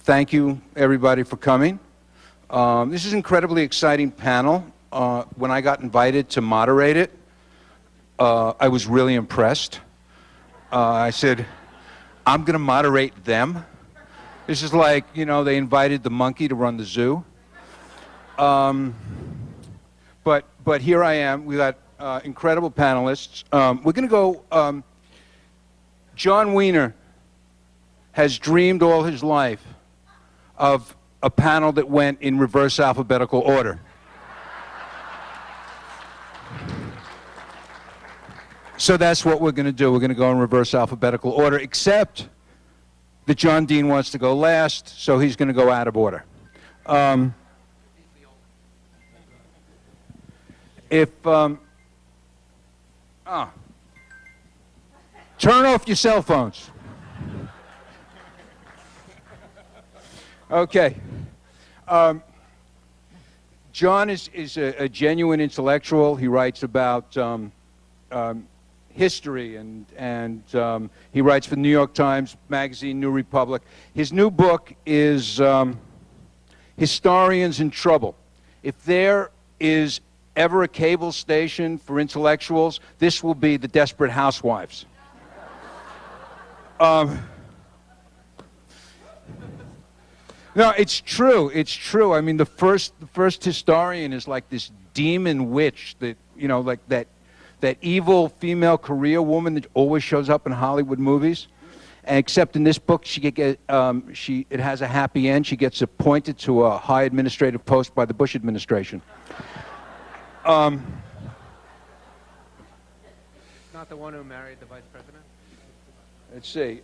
Thank you, everybody, for coming. This is an incredibly exciting panel. When I got invited to moderate it, I was really impressed. I said, I'm going to moderate them. This is like, you know, they invited the monkey to run the zoo. But here I am. We got incredible panelists. We're going to go. John Wiener has dreamed all his life of a panel that went in reverse alphabetical order. So that's what we're going to do. We're going to go in reverse alphabetical order, except that John Dean wants to go last, so he's going to go out of order. Turn off your cell phones. Okay. John is a genuine intellectual. He writes about history, and he writes for the New York Times Magazine, New Republic. His new book is Historians in Trouble. If there is ever a cable station for intellectuals, this will be the Desperate Housewives. No, it's true. It's true. I mean, the first historian is like this demon witch that, you know, like that evil female Korea woman that always shows up in Hollywood movies. And except in this book, it has a happy end. She gets appointed to a high administrative post by the Bush administration. Not the one who married the vice president? Let's see.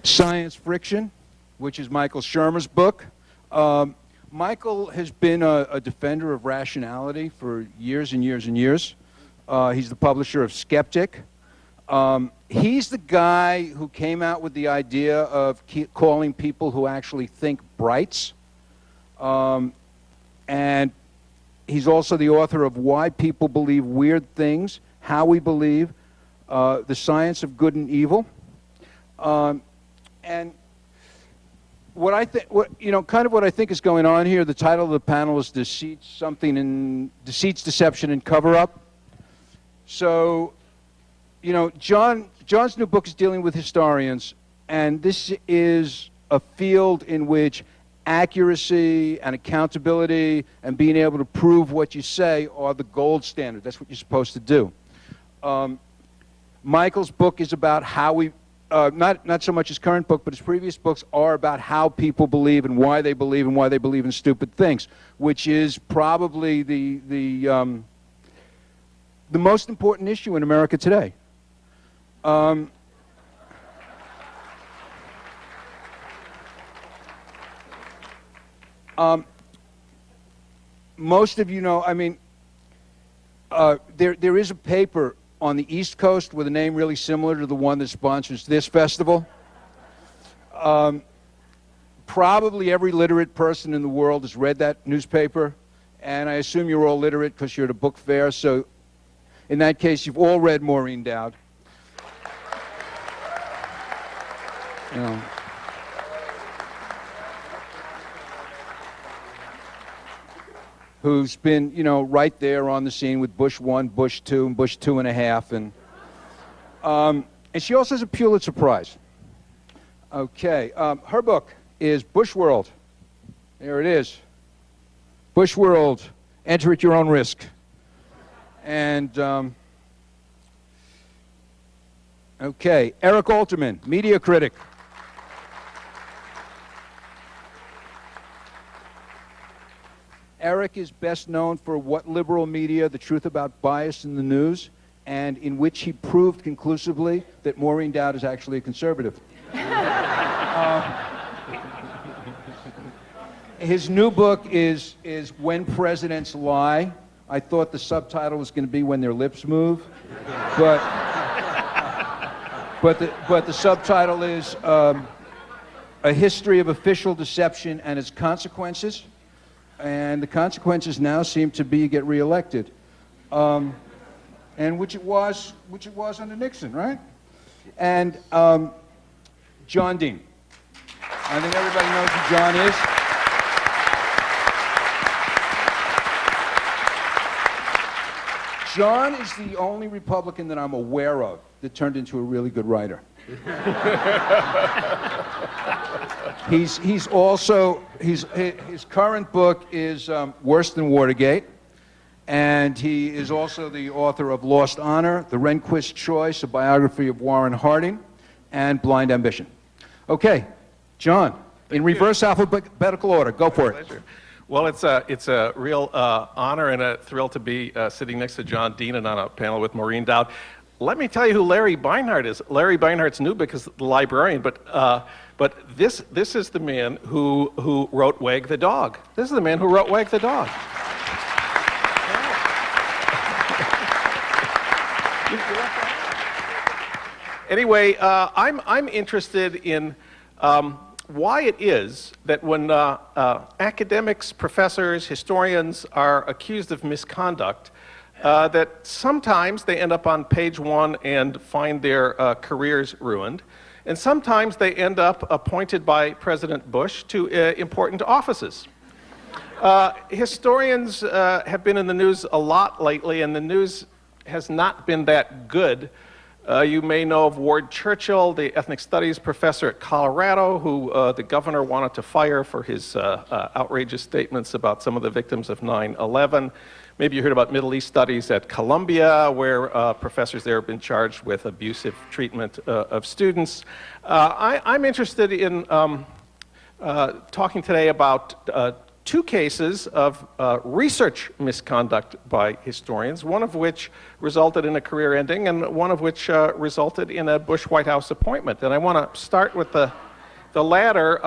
Science Friction, which is Michael Shermer's book. Michael has been a defender of rationality for years and years and years. He's the publisher of Skeptic. He's the guy who came out with the idea of calling people who actually think brights. And he's also the author of Why People Believe Weird Things, How We Believe, The Science of Good and Evil. And what I think, kind of what I think is going on here, the title of the panel is Deceits, Deception, and Cover-Up. So, you know, John's new book is dealing with historians, and this is a field in which accuracy and accountability and being able to prove what you say are the gold standard. That's what you're supposed to do. Michael's book is about how we, not so much his current book, but his previous books are about how people believe and why they believe in stupid things, which is probably the most important issue in America today. Most of you know, I mean, there is a paper on the East Coast with a name really similar to the one that sponsors this festival. Probably every literate person in the world has read that newspaper, and I assume you're all literate because you're at a book fair, so in that case, you've all read Maureen Dowd. You know. Who's been, you know, right there on the scene with Bush 1, Bush 2, and Bush 2.5, and she also has a Pulitzer Prize. Okay, her book is Bush World. There it is. Bush World, enter at your own risk. And, okay, Eric Alterman, media critic. Eric is best known for What Liberal Media, The Truth About Bias in the News, and in which he proved conclusively that Maureen Dowd is actually a conservative. His new book is When Presidents Lie. I thought the subtitle was going to be When Their Lips Move, but the subtitle is A History of Official Deception and Its Consequences. And the consequences now seem to be get reelected, and which it was under Nixon, right? And John Dean. I think everybody knows who John is. John is the only Republican that I'm aware of that turned into a really good writer. He's also, his current book is Worse Than Watergate, and he is also the author of Lost Honor, The Rehnquist Choice, a biography of Warren Harding, and Blind Ambition. Okay, John, in reverse alphabetical order, go for it. Pleasure. Well, it's a real honor and a thrill to be sitting next to John Dean and on a panel with Maureen Dowd. Let me tell you who Larry Beinhart is. Larry Beinhart's new book is The Librarian, but this is the man who wrote Wag the Dog. This is the man who wrote Wag the Dog. Anyway, I'm interested in why it is that when academics, professors, historians are accused of misconduct, that sometimes they end up on page one and find their careers ruined, and sometimes they end up appointed by President Bush to important offices. Historians have been in the news a lot lately, and the news has not been that good. You may know of Ward Churchill, the ethnic studies professor at Colorado, who the governor wanted to fire for his outrageous statements about some of the victims of 9/11. Maybe you heard about Middle East studies at Columbia, where professors there have been charged with abusive treatment of students. I'm interested in talking today about two cases of research misconduct by historians, one of which resulted in a career ending and one of which resulted in a Bush White House appointment. And I want to start with the latter.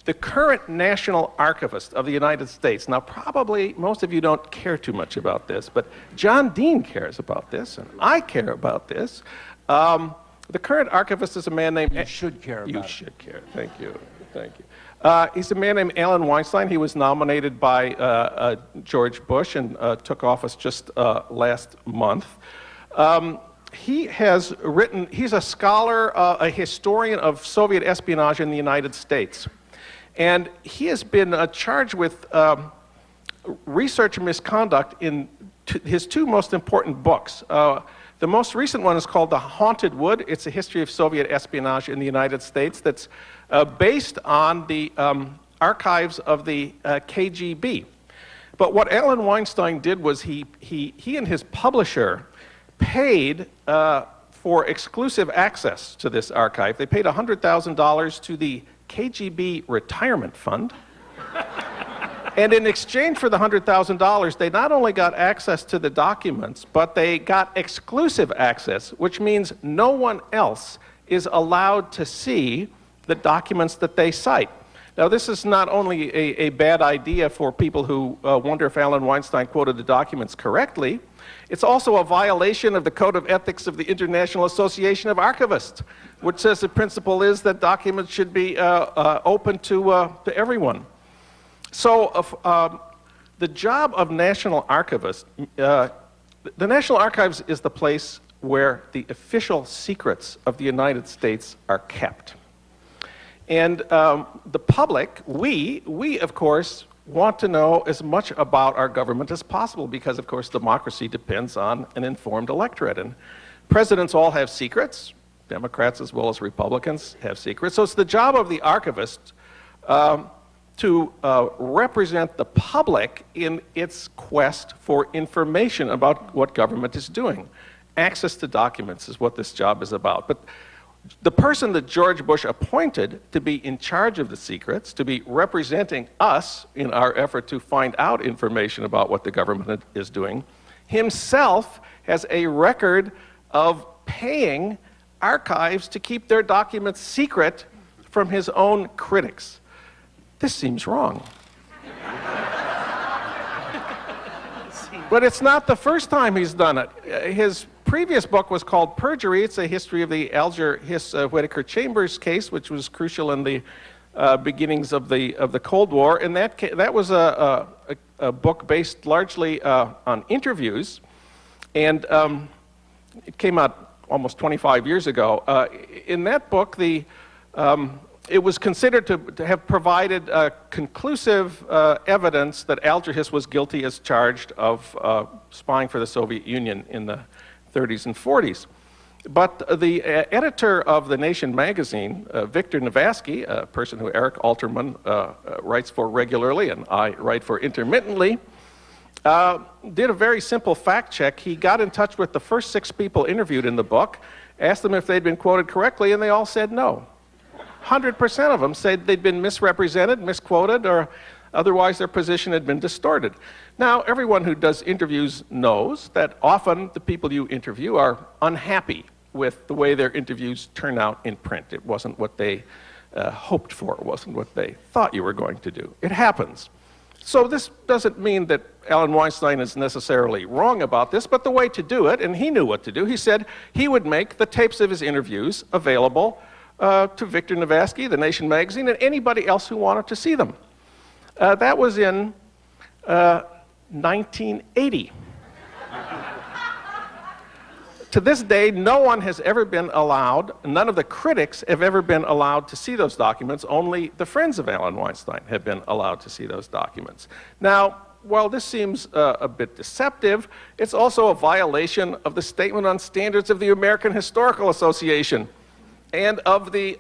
The current National Archivist of the United States, now probably most of you don't care too much about this, but John Dean cares about this, and I care about this. The current archivist is a man named... You should care about it. You should care. Thank you. Thank you. He's a man named Alan Weinstein. He was nominated by George Bush and took office just last month. He has written, he's a scholar, a historian of Soviet espionage in the United States. And he has been charged with research misconduct in his two most important books. The most recent one is called The Haunted Wood. It's a history of Soviet espionage in the United States that's based on the archives of the KGB. But what Alan Weinstein did was he and his publisher paid for exclusive access to this archive. They paid $100,000 to the KGB retirement fund. And in exchange for the $100,000, they not only got access to the documents, but they got exclusive access, which means no one else is allowed to see the documents that they cite. Now, this is not only a bad idea for people who wonder if Alan Weinstein quoted the documents correctly, it's also a violation of the Code of Ethics of the International Association of Archivists, which says the principle is that documents should be open to everyone. So the job of National Archivist, the National Archives is the place where the official secrets of the United States are kept. And the public, we of course, want to know as much about our government as possible because, of course, democracy depends on an informed electorate. And presidents all have secrets. Democrats as well as Republicans have secrets. So it's the job of the archivist to represent the public in its quest for information about what government is doing. Access to documents is what this job is about. But the person that George Bush appointed to be in charge of the secrets, to be representing us in our effort to find out information about what the government is doing, himself has a record of paying archives to keep their documents secret from his own critics. This seems wrong. But it's not the first time he's done it. His previous book was called Perjury. It's a history of the Alger Hiss Whittaker Chambers case, which was crucial in the beginnings of the Cold War. And that was a book based largely on interviews. And it came out almost 25 years ago. In that book, the It was considered to have provided conclusive evidence that Algerhis was guilty as charged of spying for the Soviet Union in the 30s and 40s. But the editor of The Nation magazine, Victor Navasky, a person who Eric Alterman writes for regularly and I write for intermittently, did a very simple fact check. He got in touch with the first 6 people interviewed in the book, asked them if they'd been quoted correctly, and they all said no. 100% of them said they'd been misrepresented, misquoted, or otherwise their position had been distorted. Now, everyone who does interviews knows that often the people you interview are unhappy with the way their interviews turn out in print. It wasn't what they hoped for. It wasn't what they thought you were going to do. It happens. So this doesn't mean that Alan Weinstein is necessarily wrong about this, but the way to do it, and he knew what to do, he said he would make the tapes of his interviews available to Victor Navasky, The Nation magazine, and anybody else who wanted to see them. That was in 1980. To this day, no one has ever been allowed, none of the critics have ever been allowed to see those documents. Only the friends of Alan Weinstein have been allowed to see those documents. Now, while this seems a bit deceptive, it's also a violation of the Statement on Standards of the American Historical Association and of the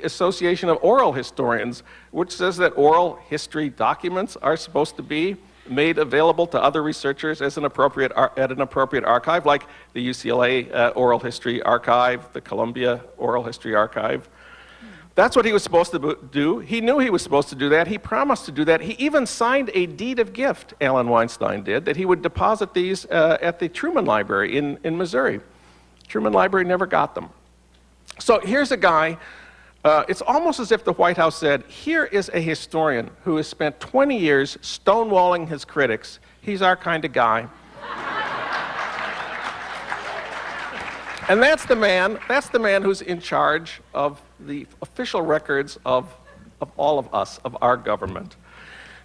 Association of Oral Historians, which says that oral history documents are supposed to be made available to other researchers as at an appropriate archive, like the UCLA Oral History Archive, the Columbia Oral History Archive. That's what he was supposed to do. He knew he was supposed to do that. He promised to do that. He even signed a deed of gift, Alan Weinstein did, that he would deposit these at the Truman Library in Missouri. Truman Library never got them. So here's a guy. It's almost as if the White House said, here is a historian who has spent 20 years stonewalling his critics. He's our kind of guy. And that's the man who's in charge of the official records of all of us, of our government.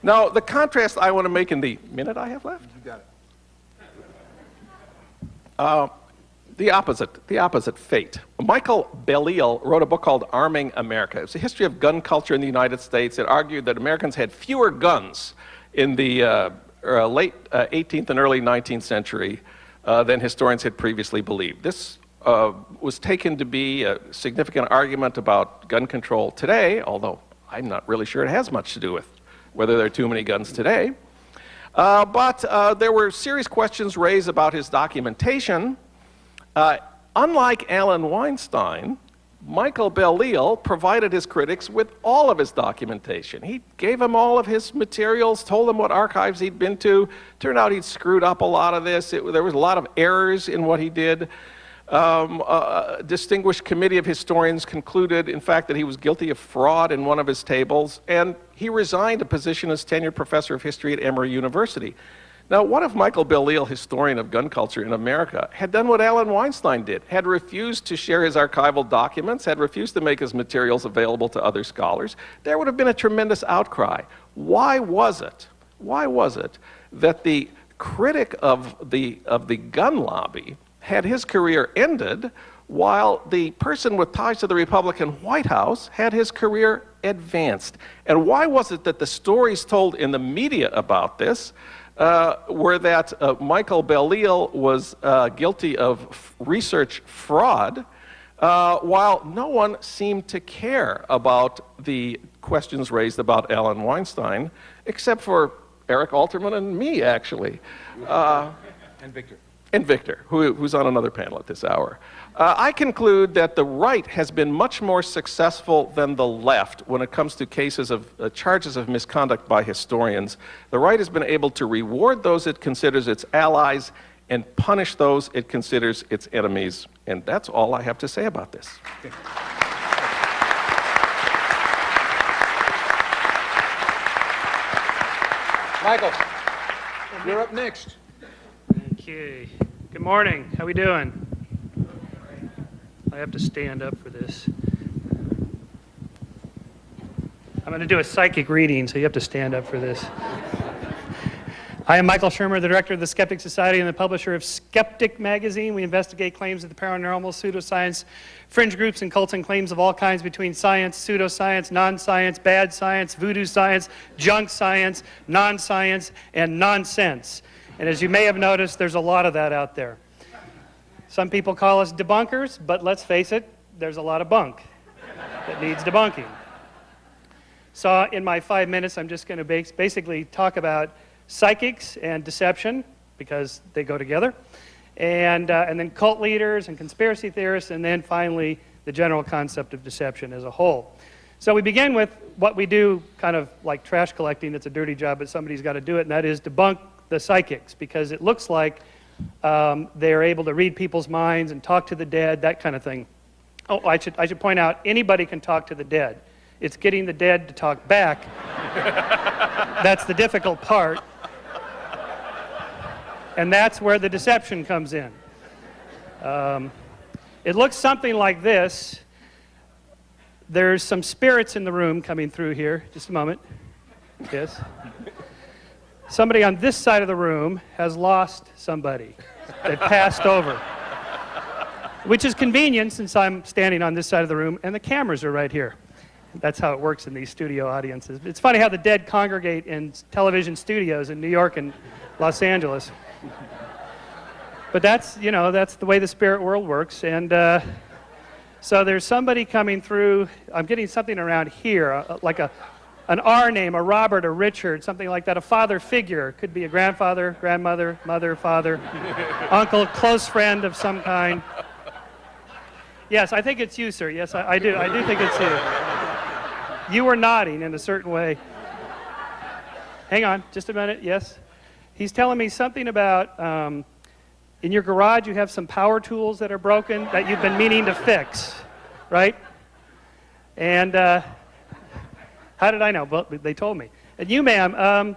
Now, the contrast I want to make in the minute I have left? You got it. The opposite fate. Michael Belial wrote a book called Arming America. It's a history of gun culture in the United States. It argued that Americans had fewer guns in the late 18th and early 19th century than historians had previously believed. This was taken to be a significant argument about gun control today, although I'm not really sure it has much to do with whether there are too many guns today. But there were serious questions raised about his documentation. Unlike Alan Weinstein, Michael Belial provided his critics with all of his documentation. He gave them all of his materials, told them what archives he'd been to. Turned out he'd screwed up a lot of this. There was a lot of errors in what he did. A distinguished committee of historians concluded, in fact, that he was guilty of fraud in one of his tables, and he resigned a position as tenured professor of history at Emory University. Now, what if Michael Belial, historian of gun culture in America, had done what Alan Weinstein did, had refused to share his archival documents, had refused to make his materials available to other scholars? There would have been a tremendous outcry. Why was it that the critic of the gun lobby had his career ended while the person with ties to the Republican White House had his career advanced? And why was it that the stories told in the media about this were that Michael Belial was guilty of research fraud, while no one seemed to care about the questions raised about Alan Weinstein, except for Eric Alterman and me, actually. And Victor. And Victor, who's on another panel at this hour. I conclude that the right has been much more successful than the left when it comes to cases of charges of misconduct by historians. The right has been able to reward those it considers its allies and punish those it considers its enemies. And that's all I have to say about this. Okay. Michael, you're up next. Okay. Good morning. How we doing? I have to stand up for this. I'm going to do a psychic reading, so you have to stand up for this. I am Michael Shermer, the director of the Skeptic Society and the publisher of Skeptic Magazine. We investigate claims of the paranormal, pseudoscience, fringe groups, and cults, and claims of all kinds between science, pseudoscience, non-science, bad science, voodoo science, junk science, non-science, and nonsense. And as you may have noticed, there's a lot of that out there. Some people call us debunkers, but let's face it, there's a lot of bunk that needs debunking. So in my 5 minutes, I'm just going to basically talk about psychics and deception, because they go together, and then cult leaders and conspiracy theorists, and then finally the general concept of deception as a whole. So we begin with what we do, kind of like trash collecting. It's a dirty job, but somebody's got to do it, and that is debunk the psychics, because it looks like they're able to read people's minds and talk to the dead, that kind of thing. Oh, I should point out, anybody can talk to the dead. It's getting the dead to talk back. That's the difficult part. And that's where the deception comes in. It looks something like this. There's some spirits in the room coming through here. Just a moment. Yes. Somebody on this side of the room has lost somebody. They've passed over. Which is convenient, since I'm standing on this side of the room and the cameras are right here. That's how it works in these studio audiences. It's funny how the dead congregate in television studios in New York and Los Angeles. But that's, you know, that's the way the spirit world works. And so there's somebody coming through. I'm getting something around here, like an R name, a Robert, a Richard, something like that, a father figure. Could be a grandfather, grandmother, mother, father, uncle, close friend of some kind. Yes, I think it's you, sir. Yes, I do. I do think it's you. You were nodding in a certain way. Hang on, just a minute. Yes. He's telling me something about in your garage you have some power tools that are broken that you've been meaning to fix, right? And how did I know? Well, they told me. And you, ma'am,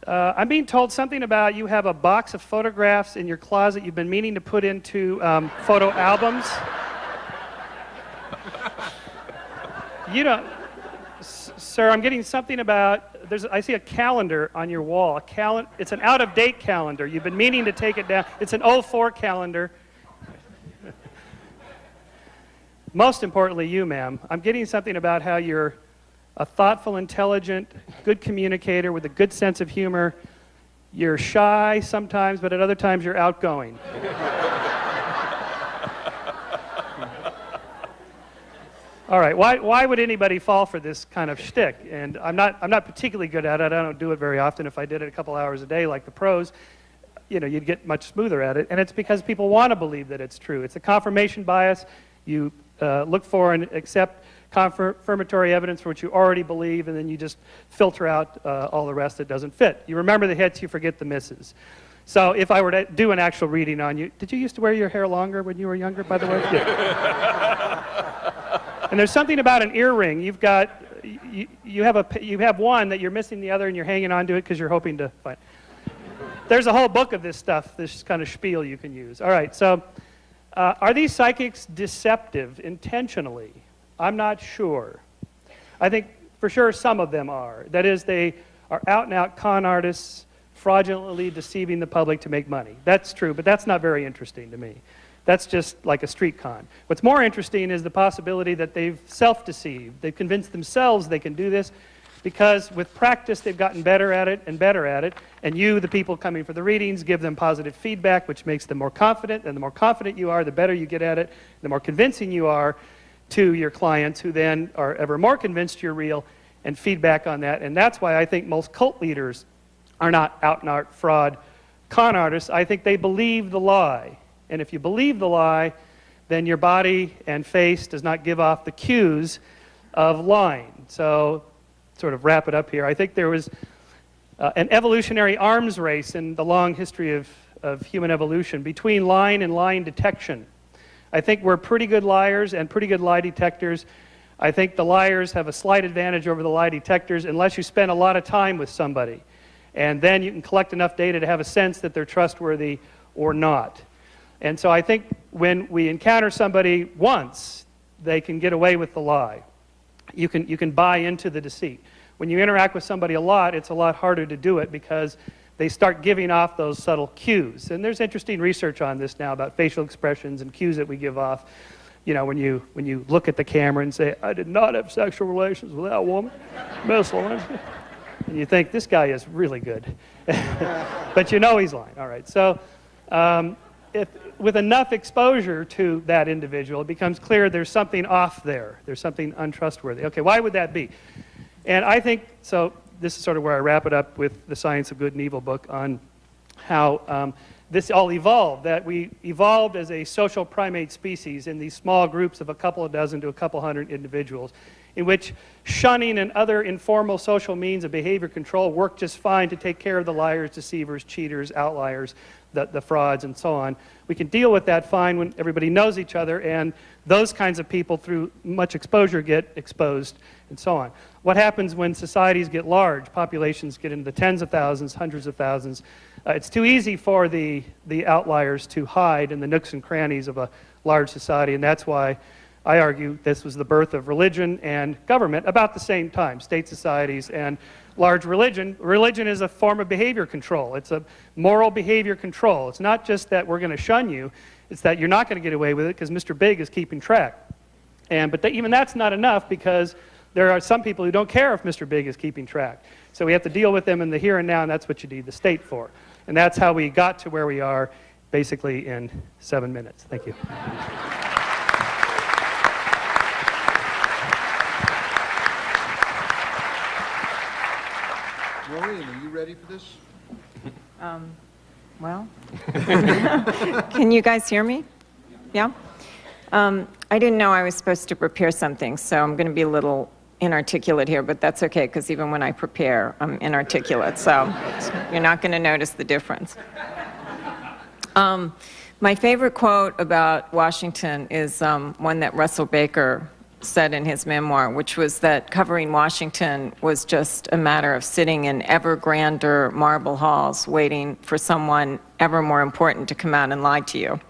I'm being told something about you have a box of photographs in your closet you've been meaning to put into photo albums. You don't, sir, I'm getting something about, I see a calendar on your wall. It's an out-of-date calendar. You've been meaning to take it down. It's an 04 calendar. Most importantly, you, ma'am, I'm getting something about how you're a thoughtful, intelligent, good communicator with a good sense of humor. You're shy sometimes, but at other times you're outgoing. All right, why would anybody fall for this kind of shtick? And I'm not particularly good at it. I don't do it very often. If I did it a couple hours a day like the pros, you know, you'd get much smoother at it. And it's because people want to believe that it's true. It's a confirmation bias. You look for and accept confirmatory evidence for what you already believe, and then you just filter out all the rest that doesn't fit. You remember the hits, you forget the misses. So if I were to do an actual reading on you, did you used to wear your hair longer when you were younger, by the way? Yeah. And there's something about an earring. You have one that you're missing the other, and you're hanging on to it because you're hoping to find. There's a whole book of this stuff, this kind of spiel you can use. All right, so are these psychics deceptive intentionally? I'm not sure. I think for sure some of them are. That is, they are out-and-out con artists, fraudulently deceiving the public to make money. That's true, but that's not very interesting to me. That's just like a street con. What's more interesting is the possibility that they've self-deceived. They've convinced themselves they can do this because with practice they've gotten better at it, and you, the people coming for the readings, give them positive feedback, which makes them more confident, and the more confident you are, the better you get at it, the more convincing you are to your clients, who then are ever more convinced you're real, and feedback on that. And that's why I think most cult leaders are not out-and-out fraud con artists. I think they believe the lie. And if you believe the lie, then your body and face does not give off the cues of lying. So, sort of wrap it up here. I think there was an evolutionary arms race in the long history of human evolution between lying and lying detection. I think we're pretty good liars and pretty good lie detectors. I think the liars have a slight advantage over the lie detectors unless you spend a lot of time with somebody. And then you can collect enough data to have a sense that they're trustworthy or not. And so I think when we encounter somebody once, they can get away with the lie. You can buy into the deceit. When you interact with somebody a lot, it's a lot harder to do it because they start giving off those subtle cues. And there's interesting research on this now about facial expressions and cues that we give off. You know, when you look at the camera and say, "I did not have sexual relations with that woman, Miss Lewinsky," and you think, this guy is really good. But you know he's lying. All right, so with enough exposure to that individual, it becomes clear there's something off there. There's something untrustworthy. Okay, why would that be? And I think, so this is sort of where I wrap it up with the Science of Good and Evil book on how this all evolved, that we evolved as a social primate species in these small groups of a couple of dozen to a couple hundred individuals, in which shunning and other informal social means of behavior control work just fine to take care of the liars, deceivers, cheaters, outliers, the frauds, and so on. We can deal with that fine when everybody knows each other, and those kinds of people, through much exposure, get exposed, and so on. What happens when societies get large, populations get into the tens of thousands, hundreds of thousands? It's too easy for the outliers to hide in the nooks and crannies of a large society, and that's why I argue this was the birth of religion and government about the same time, state societies and large religion. Religion is a form of behavior control. It's a moral behavior control. It's not just that we're going to shun you, it's that you're not going to get away with it because Mr. Big is keeping track. But even that's not enough, because there are some people who don't care if Mr. Big is keeping track. So we have to deal with them in the here and now, and that's what you need the state for. And that's how we got to where we are, basically in 7 minutes. Thank you. Maureen, are you ready for this? Well, can you guys hear me? Yeah? I didn't know I was supposed to prepare something, so I'm going to be a little inarticulate here, but that's okay, because even when I prepare, I'm inarticulate, so you're not going to notice the difference. My favorite quote about Washington is one that Russell Baker said in his memoir, which was that covering Washington was just a matter of sitting in ever grander marble halls waiting for someone ever more important to come out and lie to you.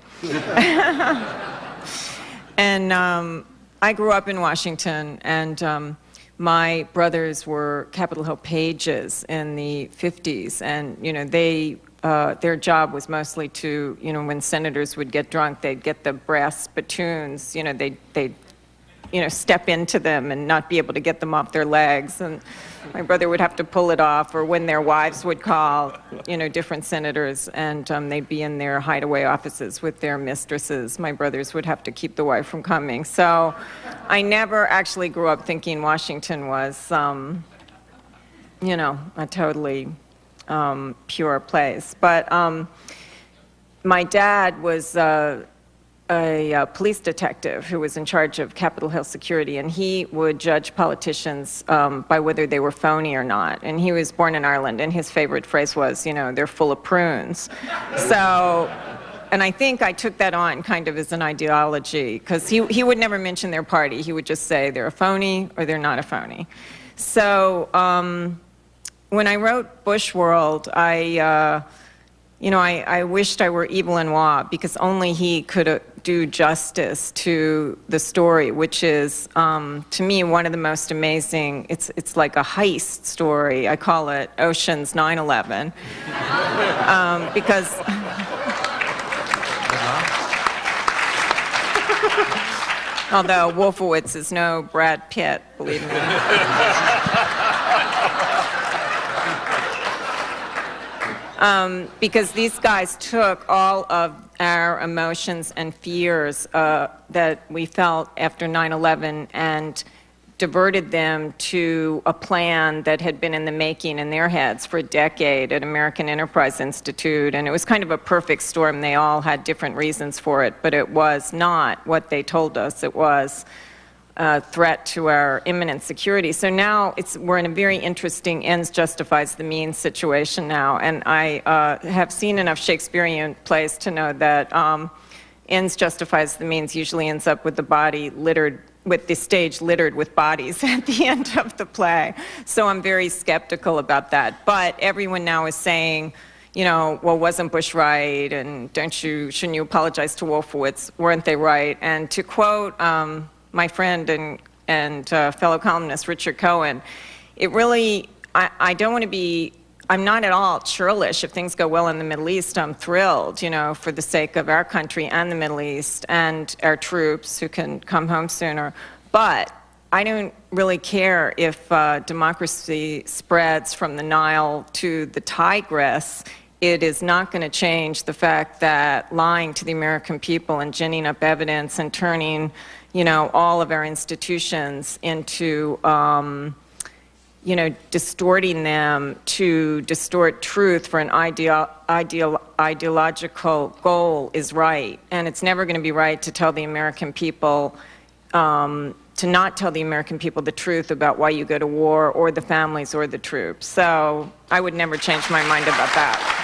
And I grew up in Washington, and my brothers were Capitol Hill pages in the 50s, and you know, their job was mostly to, you know, when senators would get drunk, they'd get the brass spittoons, you know, they'd you know, step into them and not be able to get them off their legs, and my brother would have to pull it off, or when their wives would call, you know, different senators, and they'd be in their hideaway offices with their mistresses. My brothers would have to keep the wife from coming. So I never actually grew up thinking Washington was, you know, a totally pure place. But my dad was a police detective who was in charge of Capitol Hill security, and he would judge politicians by whether they were phony or not. And he was born in Ireland, and his favorite phrase was, you know, they're full of prunes. So, and I think I took that on kind of as an ideology, because he would never mention their party. He would just say they're a phony or they're not a phony. So when I wrote Bush World, you know, I wished I were Evelyn Waugh, because only he could do justice to the story, which is, to me, one of the most amazing. It's like a heist story. I call it Ocean's 9/11, because although Wolfowitz is no Brad Pitt, believe me. Because these guys took all of our emotions and fears that we felt after 9/11 and diverted them to a plan that had been in the making in their heads for a decade at American Enterprise Institute. And it was kind of a perfect storm. They all had different reasons for it, but it was not what they told us. It was threat to our imminent security. So now we're in a very interesting ends justifies the means situation now. And I have seen enough Shakespearean plays to know that ends justifies the means usually ends up with the body littered, with the stage littered with bodies at the end of the play. So I'm very skeptical about that. But everyone now is saying, you know, well, wasn't Bush right? And shouldn't you apologize to Wolfowitz? Weren't they right? And to quote my friend and fellow columnist Richard Cohen, it really, I don't want to be I'm not at all churlish. If things go well in the Middle East, I'm thrilled, you know, for the sake of our country and the Middle East and our troops who can come home sooner. But I don't really care if democracy spreads from the Nile to the Tigris. It is not going to change the fact that lying to the American people and ginning up evidence and turning, you know, all of our institutions into, you know, distorting them to distort truth for an ideological goal is right. And it's never going to be right to tell the American people, to not tell the American people the truth about why you go to war, or the families, or the troops. So I would never change my mind about that.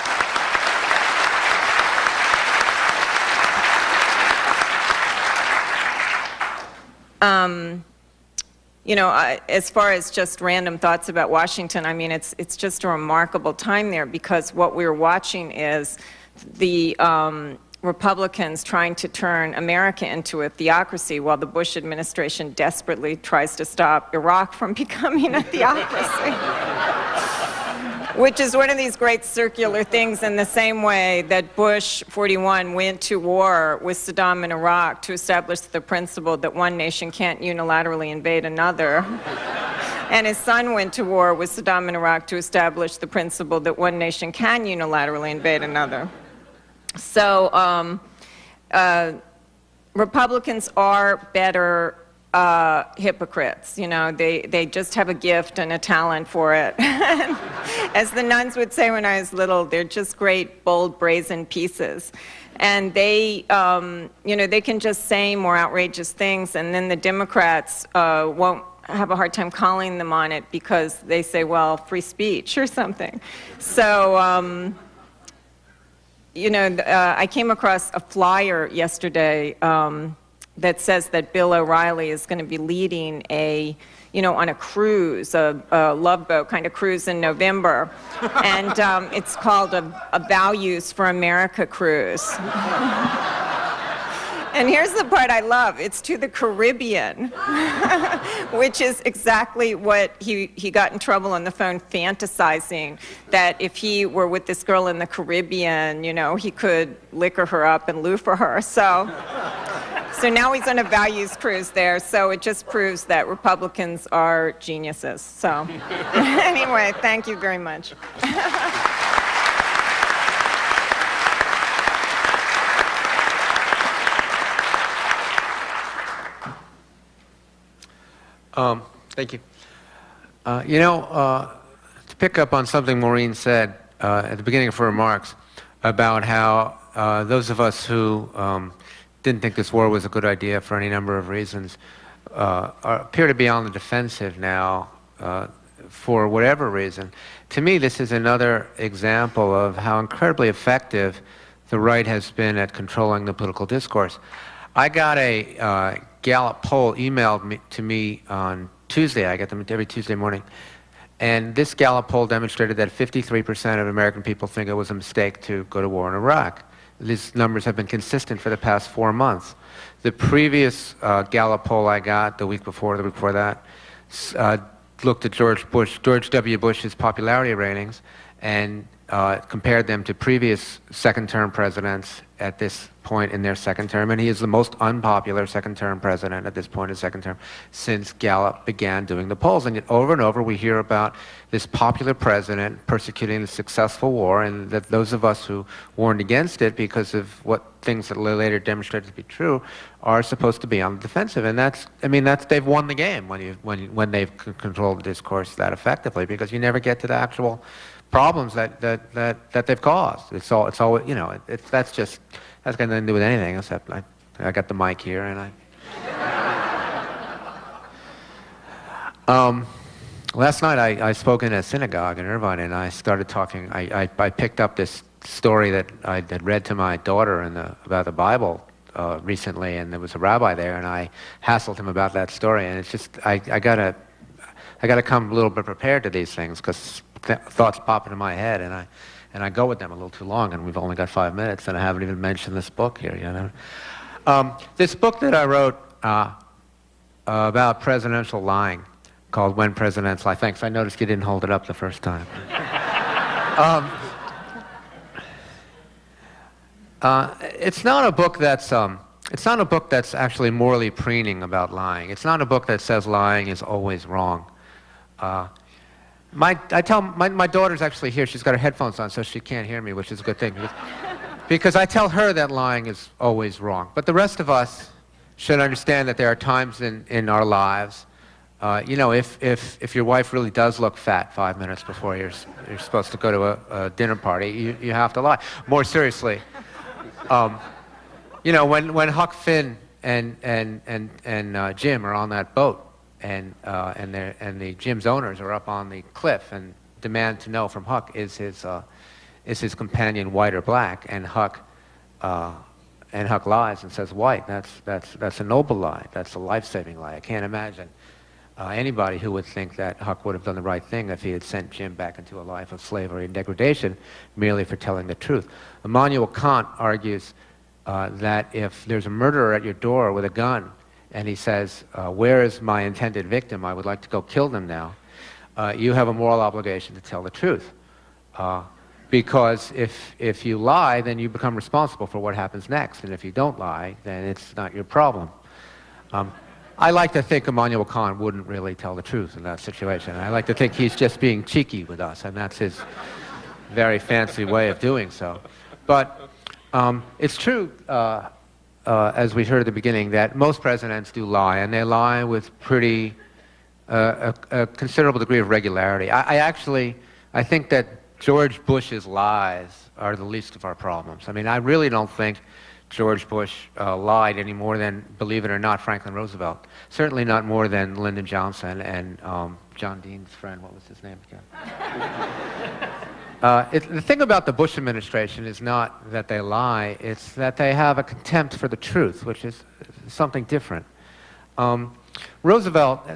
You know, as far as just random thoughts about Washington, I mean, it's just a remarkable time there, because what we're watching is the Republicans trying to turn America into a theocracy, while the Bush administration desperately tries to stop Iraq from becoming a theocracy. Which is one of these great circular things, in the same way that Bush 41 went to war with Saddam in Iraq to establish the principle that one nation can't unilaterally invade another. And his son went to war with Saddam in Iraq to establish the principle that one nation can unilaterally invade another. So Republicans are better hypocrites. You know, they just have a gift and a talent for it. As the nuns would say when I was little, they're just great, bold, brazen pieces. And they, you know, they can just say more outrageous things, and then the Democrats won't have a hard time calling them on it, because they say, well, free speech or something. So, you know, I came across a flyer yesterday that says that Bill O'Reilly is going to be leading a, you know, on a cruise, a Love Boat kind of cruise in November. And it's called a Values for America cruise. And here's the part I love. It's to the Caribbean, which is exactly what he got in trouble on the phone fantasizing, that if he were with this girl in the Caribbean, you know, he could liquor her up and loo for her. So now he's on a values cruise there. So it just proves that Republicans are geniuses. So anyway, thank you very much. Thank you. You know, to pick up on something Maureen said at the beginning of her remarks about how those of us who didn't think this war was a good idea for any number of reasons appear to be on the defensive now for whatever reason. To me, this is another example of how incredibly effective the right has been at controlling the political discourse. I got a Gallup poll emailed to me on Tuesday. I get them every Tuesday morning. And this Gallup poll demonstrated that 53% of American people think it was a mistake to go to war in Iraq. These numbers have been consistent for the past 4 months. The previous Gallup poll I got the week before that, looked at George W. Bush's popularity ratings and compared them to previous second-term presidents at this point in their second term, and he is the most unpopular second-term president at this point in second term since Gallup began doing the polls. And yet over and over we hear about this popular president persecuting the successful war, and that those of us who warned against it because of what things that later demonstrated to be true are supposed to be on the defensive. And they've won the game when they've controlled the discourse that effectively, because you never get to the actual problems that they've caused. It's all you know. That's got nothing to do with anything, except I got the mic here, and last night I spoke in a synagogue in Irvine, and I started talking. I picked up this story that I had read to my daughter about the Bible recently, and there was a rabbi there, and I hassled him about that story. And it's just I gotta come a little bit prepared to these things, because thoughts pop into my head, and I go with them a little too long, and we've only got 5 minutes, and I haven't even mentioned this book here, you know. This book that I wrote about presidential lying, called When Presidents Lie. Thanks, I noticed you didn't hold it up the first time. It's not a book that's actually morally preening about lying. It's not a book that says lying is always wrong. My daughter's actually here. She's got her headphones on, so she can't hear me, which is a good thing. Because I tell her that lying is always wrong. But the rest of us should understand that there are times in our lives, if your wife really does look fat 5 minutes before you're supposed to go to a dinner party, you have to lie. More seriously, when Huck Finn and Jim are on that boat, and the Jim's owners are up on the cliff and demand to know from Huck is his companion white or black, and Huck lies and says white. That's a noble lie. That's a life-saving lie. I can't imagine anybody who would think that Huck would have done the right thing if he had sent Jim back into a life of slavery and degradation merely for telling the truth. Immanuel Kant argues that if there's a murderer at your door with a gun and he says, where is my intended victim? I would like to go kill them now. You have a moral obligation to tell the truth. Because if you lie, then you become responsible for what happens next. And if you don't lie, then it's not your problem. I like to think Immanuel Kant wouldn't really tell the truth in that situation. I like to think he's just being cheeky with us, and that's his very fancy way of doing so. But it's true, as we heard at the beginning, that most presidents do lie, and they lie with pretty a considerable degree of regularity. I think that George Bush's lies are the least of our problems. I mean, I really don't think George Bush lied any more than, believe it or not, Franklin Roosevelt. Certainly not more than Lyndon Johnson and John Dean's friend. What was his name again? The thing about the Bush administration is not that they lie, it's that they have a contempt for the truth, which is something different. Roosevelt,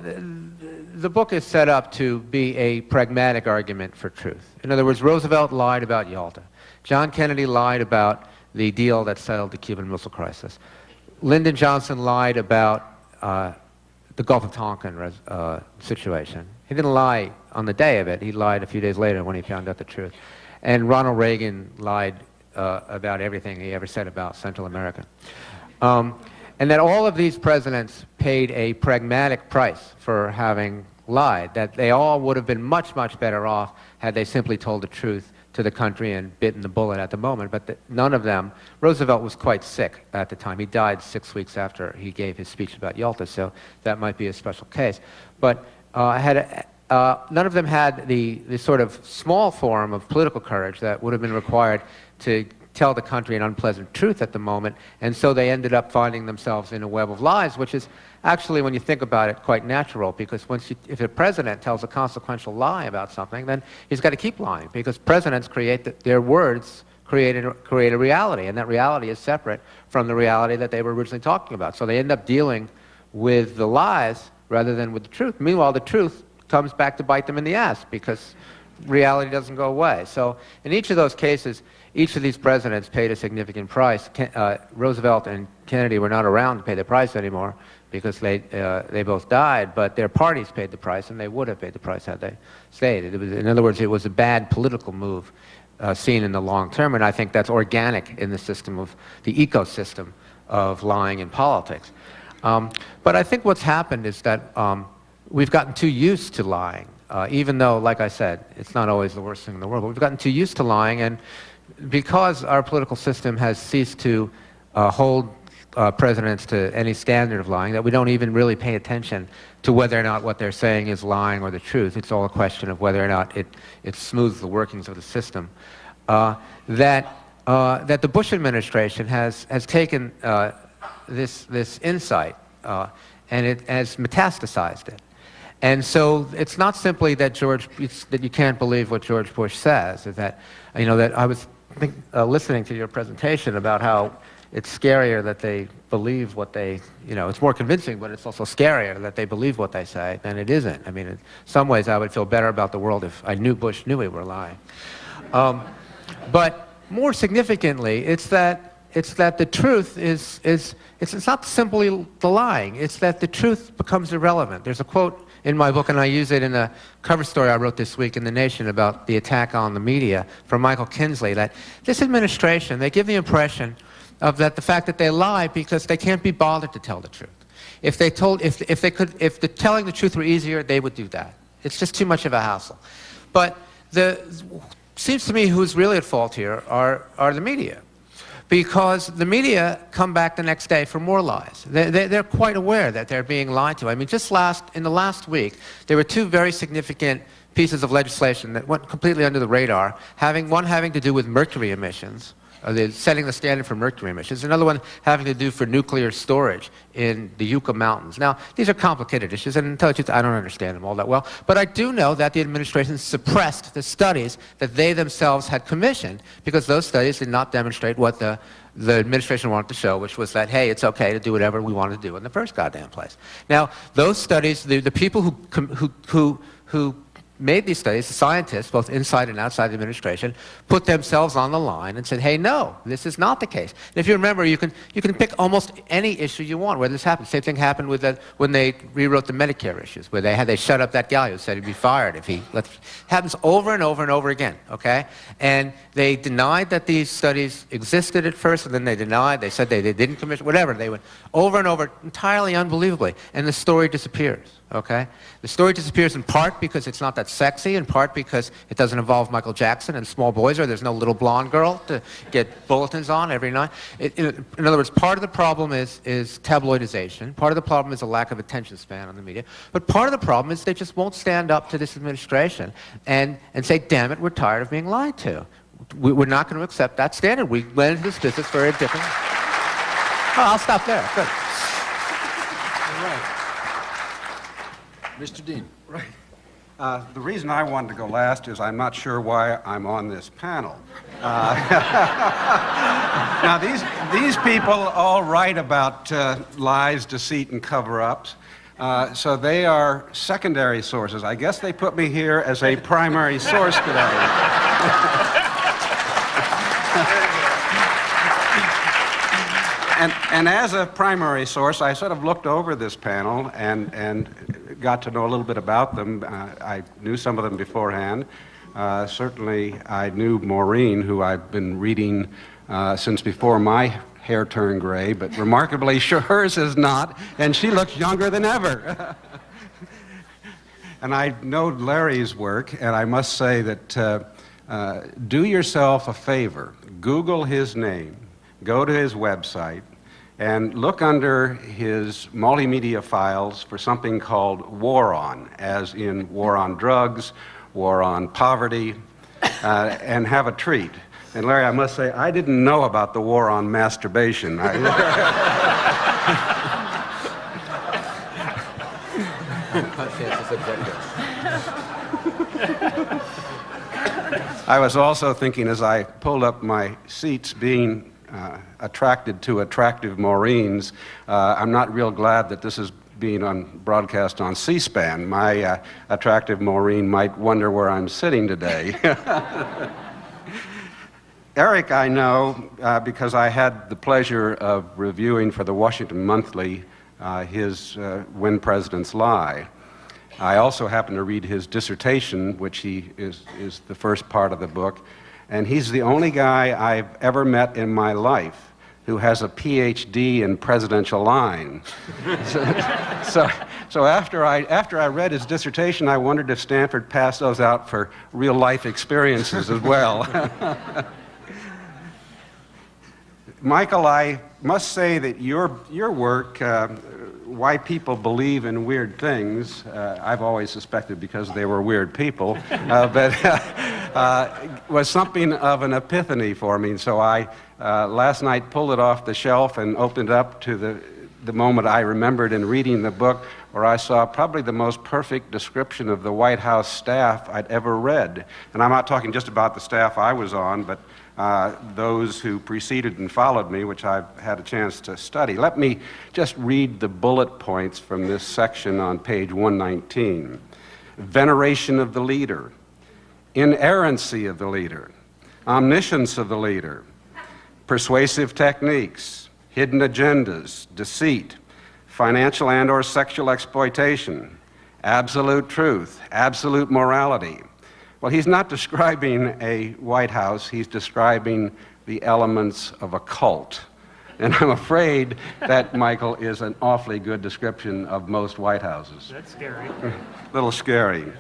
the book is set up to be a pragmatic argument for truth. In other words, Roosevelt lied about Yalta. John Kennedy lied about the deal that settled the Cuban Missile Crisis. Lyndon Johnson lied about the Gulf of Tonkin situation. He didn't lie on the day of it. He lied a few days later when he found out the truth. And Ronald Reagan lied about everything he ever said about Central America. And that all of these presidents paid a pragmatic price for having lied, that they all would have been much, much better off had they simply told the truth to the country and bitten the bullet at the moment. But none of them. Roosevelt was quite sick at the time. He died 6 weeks after he gave his speech about Yalta, so that might be a special case. But none of them had the sort of small form of political courage that would have been required to tell the country an unpleasant truth at the moment, and so they ended up finding themselves in a web of lies, which is actually, when you think about it, quite natural, because if a president tells a consequential lie about something, then he's got to keep lying, because presidents their words create a reality, and that reality is separate from the reality that they were originally talking about. So they end up dealing with the lies rather than with the truth. Meanwhile, the truth comes back to bite them in the ass, because reality doesn't go away. So in each of those cases, each of these presidents paid a significant price. Roosevelt and Kennedy were not around to pay the price anymore because they both died, but their parties paid the price, and they would have paid the price had they stayed. In other words, it was a bad political move seen in the long term, and I think that's organic in the system of the ecosystem of lying in politics. But I think what's happened is that we've gotten too used to lying, even though, like I said, it's not always the worst thing in the world, but we've gotten too used to lying, and because our political system has ceased to hold presidents to any standard of lying, that we don't even really pay attention to whether or not what they're saying is lying or the truth. It's all a question of whether or not it smooths the workings of the system. That the Bush administration has taken this insight and it has metastasized it. And so it's not simply that that you can't believe what George Bush says. Is that, that I was listening to your presentation about how it's scarier that they believe what they, it's more convincing, but it's also scarier that they believe what they say than it isn't. I mean, in some ways, I would feel better about the world if I knew Bush knew we were lying. But more significantly, it's that the truth it's not simply the lying. It's that the truth becomes irrelevant. There's a quote in my book, and I use it in a cover story I wrote this week in The Nation about the attack on the media from Michael Kinsley, that this administration, they give the impression of that the fact that they lie because they can't be bothered to tell the truth. If telling the truth were easier, they would do that. It's just too much of a hassle. But seems to me who's really at fault here are the media. Because the media come back the next day for more lies. They're quite aware that they're being lied to. I mean, in the last week, there were two very significant pieces of legislation that went completely under the radar, one having to do with mercury emissions, setting the standard for mercury emissions, another one having to do for nuclear storage in the Yucca Mountains. Now, these are complicated issues, and to tell you the truth, I don't understand them all that well, but I do know that the administration suppressed the studies that they themselves had commissioned, because those studies did not demonstrate what the administration wanted to show, which was that, hey, it's okay to do whatever we want to do in the first goddamn place. Now, those studies, the people who made these studies, the scientists, both inside and outside the administration, put themselves on the line and said, hey, no, this is not the case. And if you remember, you can pick almost any issue you want where this happened. Same thing happened with when they rewrote the Medicare issues, where they shut up that guy who said he'd be fired if he happens over and over and over again, okay? And they denied that these studies existed at first, and then they said they didn't commission, whatever. They went over and over, entirely unbelievably, and the story disappears. Okay? The story disappears in part because it's not that sexy, in part because it doesn't involve Michael Jackson and small boys, or there's no little blonde girl to get bulletins on every night. In other words, part of the problem is tabloidization. Part of the problem is a lack of attention span on the media. But part of the problem is they just won't stand up to this administration and say, damn it, we're tired of being lied to. We're not going to accept that standard. We went into this business for a different... Oh, I'll stop there. Good. All right. Mr. Dean. Right. The reason I wanted to go last is I'm not sure why I'm on this panel. Now, these people all write about lies, deceit, and cover-ups. So they are secondary sources. I guess they put me here as a primary source today. And as a primary source, I sort of looked over this panel and got to know a little bit about them. I knew some of them beforehand. Certainly, I knew Maureen, who I've been reading since before my hair turned gray, but remarkably, hers is not, and she looks younger than ever. And I know Larry's work, and I must say that do yourself a favor. Google his name. Go to his website and look under his multimedia files for something called War On, as in war on drugs, war on poverty, and have a treat. And Larry, I must say, I didn't know about the war on masturbation. I was also thinking as I pulled up my seats, being attracted to attractive Maureen's, I'm not real glad that this is being broadcast on C-SPAN. My attractive Maureen might wonder where I'm sitting today. Eric, I know because I had the pleasure of reviewing for the Washington Monthly his When Presidents Lie. I also happened to read his dissertation, which is the first part of the book, and he's the only guy I've ever met in my life who has a PhD in presidential lying. So after I read his dissertation, I wondered if Stanford passed those out for real life experiences as well. Michael, I must say that your work, why people believe in weird things, I've always suspected because they were weird people, but was something of an epiphany for me. So I, last night, pulled it off the shelf and opened it up to the moment I remembered in reading the book, where I saw probably the most perfect description of the White House staff I'd ever read. And I'm not talking just about the staff I was on, but those who preceded and followed me, which I've had a chance to study. Let me just read the bullet points from this section on page 119. Veneration of the leader, inerrancy of the leader, omniscience of the leader, persuasive techniques, hidden agendas, deceit, financial and/or sexual exploitation, absolute truth, absolute morality. Well, he's not describing a White House, he's describing the elements of a cult. And I'm afraid that, Michael, is an awfully good description of most White Houses. That's scary. A little scary.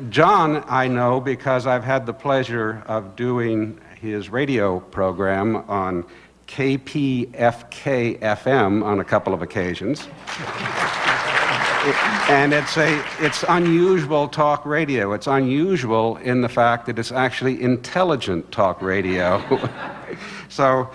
John, I know because I've had the pleasure of doing his radio program on KPFK-FM on a couple of occasions. And it's unusual talk radio. It's unusual in the fact that it's actually intelligent talk radio. So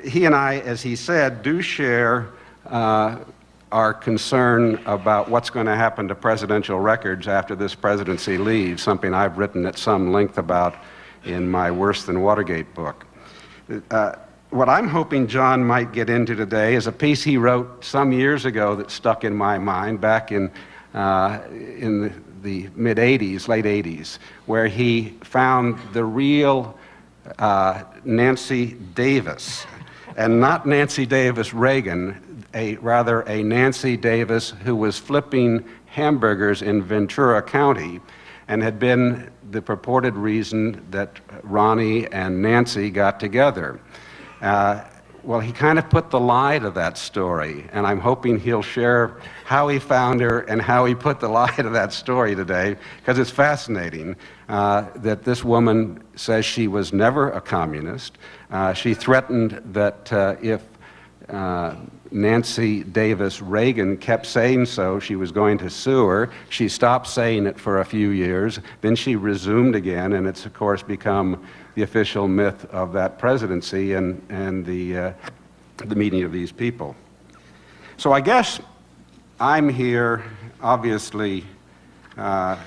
he and I, as he said, do share our concern about what's going to happen to presidential records after this presidency leaves, something I've written at some length about in my Worse Than Watergate book. What I'm hoping John might get into today is a piece he wrote some years ago that stuck in my mind back in the mid-'80s, late '80s, where he found the real Nancy Davis, and not Nancy Davis Reagan, rather a Nancy Davis who was flipping hamburgers in Ventura County and had been the purported reason that Ronnie and Nancy got together. Well, he kind of put the lie to that story, and I'm hoping he'll share how he found her and how he put the lie to that story today, because it's fascinating that this woman says she was never a communist. She threatened that if Nancy Davis Reagan kept saying so, she was going to sue her. She stopped saying it for a few years, then she resumed again, and it's, of course, become the official myth of that presidency and the meeting of these people. So I guess I'm here, obviously, to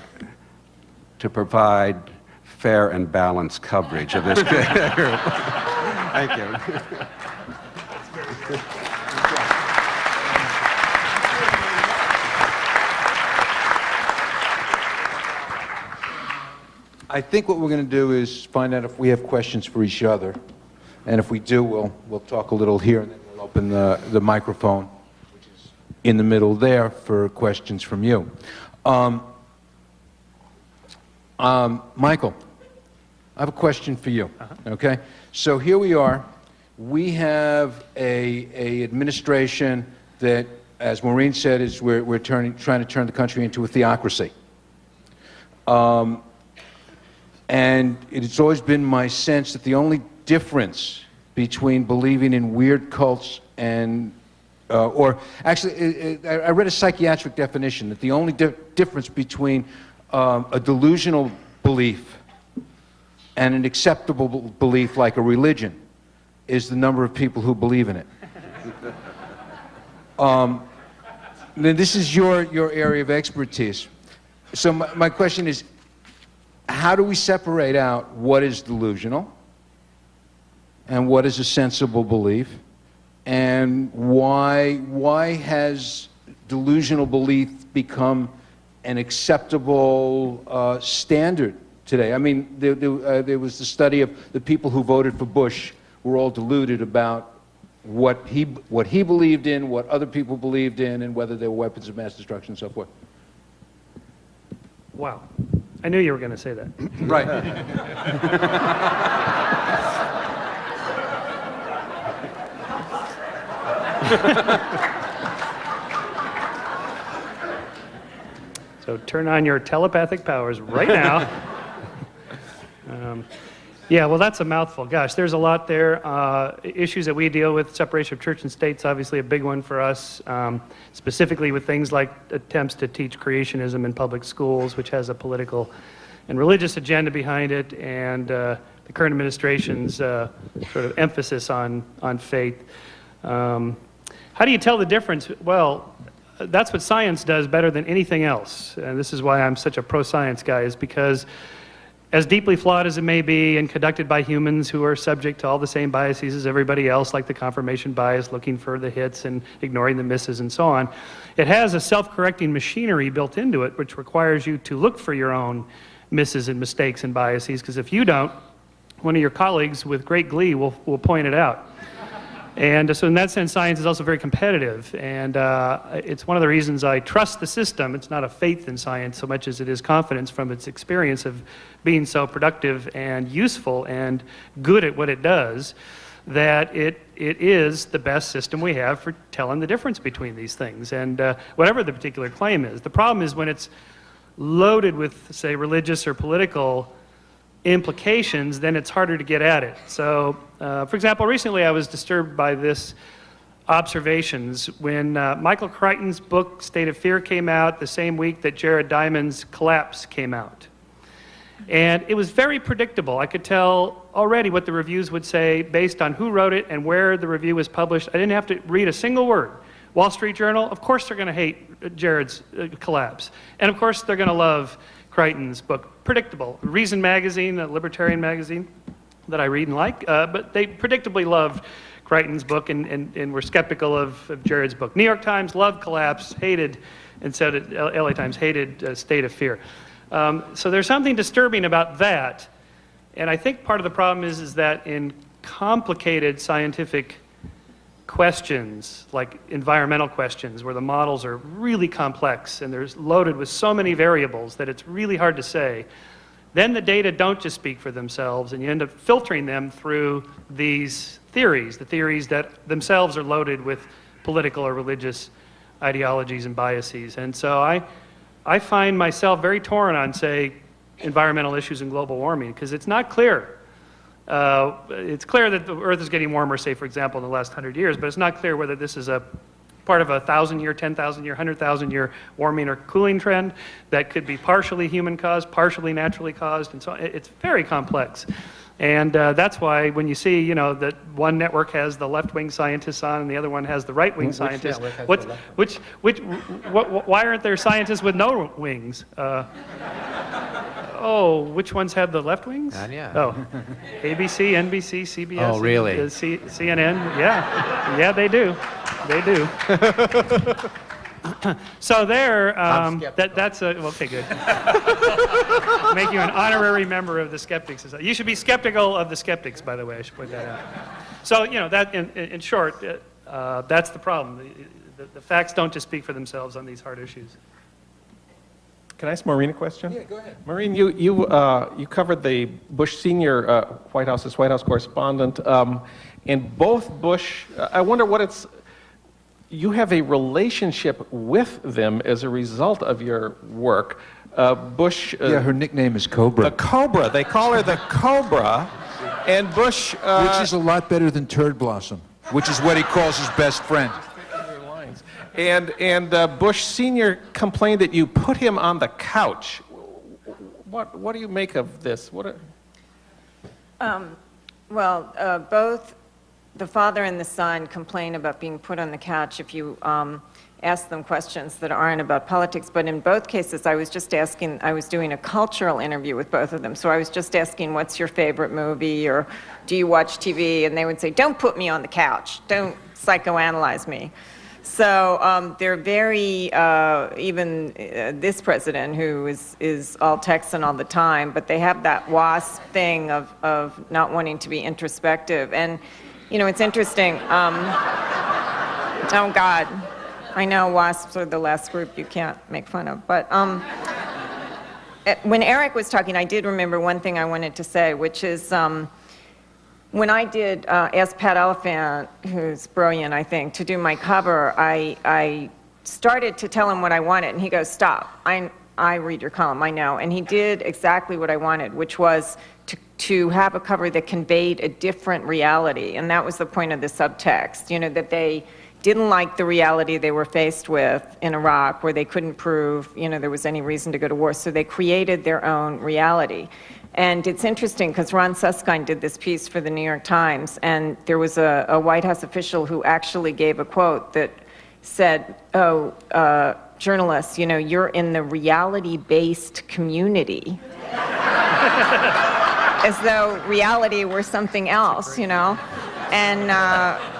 provide fair and balanced coverage of this group. Thank you. I think what we're going to do is find out if we have questions for each other. And if we do, we'll talk a little here, and then we'll open the microphone, which is in the middle there, for questions from you. Michael, I have a question for you, okay? So here we are. We have a administration that, as Maureen said, is we're trying to turn the country into a theocracy. And it's always been my sense that the only difference between believing in weird cults and, or actually, I read a psychiatric definition that the only difference between a delusional belief and an acceptable belief like a religion is the number of people who believe in it. Then this is your area of expertise. So my question is, how do we separate out what is delusional and what is a sensible belief, and why has delusional belief become an acceptable standard today? I mean, there was the study of the people who voted for Bush were all deluded about what he believed in, what other people believed in, and whether they were weapons of mass destruction and so forth. Wow. I knew you were going to say that. Right. So turn on your telepathic powers right now. Yeah, well, that's a mouthful. Gosh, there's a lot there. Issues that we deal with, separation of church and state's obviously a big one for us, specifically with things like attempts to teach creationism in public schools, which has a political and religious agenda behind it, and the current administration's sort of emphasis on faith. How do you tell the difference? Well, that's what science does better than anything else, and this is why I'm such a pro-science guy, is because as deeply flawed as it may be and conducted by humans who are subject to all the same biases as everybody else, like the confirmation bias, looking for the hits and ignoring the misses and so on, it has a self-correcting machinery built into it which requires you to look for your own misses and mistakes and biases, because if you don't, one of your colleagues with great glee will point it out. And so in that sense, science is also very competitive. And it's one of the reasons I trust the system. It's not a faith in science so much as it is confidence from its experience of being so productive and useful and good at what it does, that it is the best system we have for telling the difference between these things. And whatever the particular claim is. The problem is when it's loaded with, say, religious or political implications, then it's harder to get at it. So, for example, recently I was disturbed by this observations when Michael Crichton's book, State of Fear, came out the same week that Jared Diamond's Collapse came out. And it was very predictable. I could tell already what the reviews would say based on who wrote it and where the review was published. I didn't have to read a single word. Wall Street Journal, of course they're going to hate Jared's Collapse. And of course they're going to love Crichton's book. Predictable. Reason magazine, a libertarian magazine that I read and like, but they predictably loved Crichton's book and were skeptical of Jared's book. New York Times loved Collapse, hated, and said LA Times hated State of Fear. So there's something disturbing about that. And I think part of the problem is that in complicated scientific questions, like environmental questions, where the models are really complex and they're loaded with so many variables that it's really hard to say, then the data don't just speak for themselves, and you end up filtering them through these theories, the theories that themselves are loaded with political or religious ideologies and biases. And so I find myself very torn on, say, environmental issues and global warming, because it's not clear. It's clear that the Earth is getting warmer, say, for example, in the last 100 years, but it's not clear whether this is a part of a 1,000-year, 10,000-year, 100,000-year warming or cooling trend that could be partially human-caused, partially naturally caused, and so on. It's very complex. And that's why when you see, you know, that one network has the left-wing scientists on and the other one has the right-wing scientists, why aren't there scientists with no wings? Oh, which ones have the left wings? Yeah. Oh, ABC, NBC, CBS. Oh, really? CNN. Yeah, yeah, they do. They do. So there, that's a, okay, good. Make you an honorary member of the Skeptics Society. You should be skeptical of the skeptics, by the way. I should point that out. So, you know, that in short, that's the problem. The facts don't just speak for themselves on these hard issues. Can I ask Maureen a question? Yeah, go ahead. Maureen, you covered the Bush Senior White House correspondent, and both Bush. I wonder what it's. You have a relationship with them as a result of your work. Bush. Yeah, her nickname is Cobra. The Cobra. They call her the Cobra, and Bush. Which is a lot better than Turd Blossom, which is what he calls his best friend. And Bush Senior complained that you put him on the couch. What do you make of this? Both the father and the son complain about being put on the couch if you ask them questions that aren't about politics. But in both cases, I was doing a cultural interview with both of them. So I was just asking, what's your favorite movie, or do you watch TV? And they would say, don't put me on the couch. Don't psychoanalyze me. So they're very, even this president, who is all Texan all the time, but they have that WASP thing of not wanting to be introspective. And, you know, it's interesting. Oh, God. I know WASPs are the last group you can't make fun of. But when Eric was talking, I did remember one thing I wanted to say, which is when I did ask Pat Oliphant, who's brilliant, I think, to do my cover, I started to tell him what I wanted, and he goes, stop. I read your column, I know. And he did exactly what I wanted, which was to have a cover that conveyed a different reality. And that was the point of the subtext, you know, that they didn't like the reality they were faced with in Iraq, where they couldn't prove, you know, there was any reason to go to war. So they created their own reality. And it's interesting because Ron Suskind did this piece for the New York Times, and there was a White House official who actually gave a quote that said, journalists, you know, you're in the reality-based community. As though reality were something else, you know. And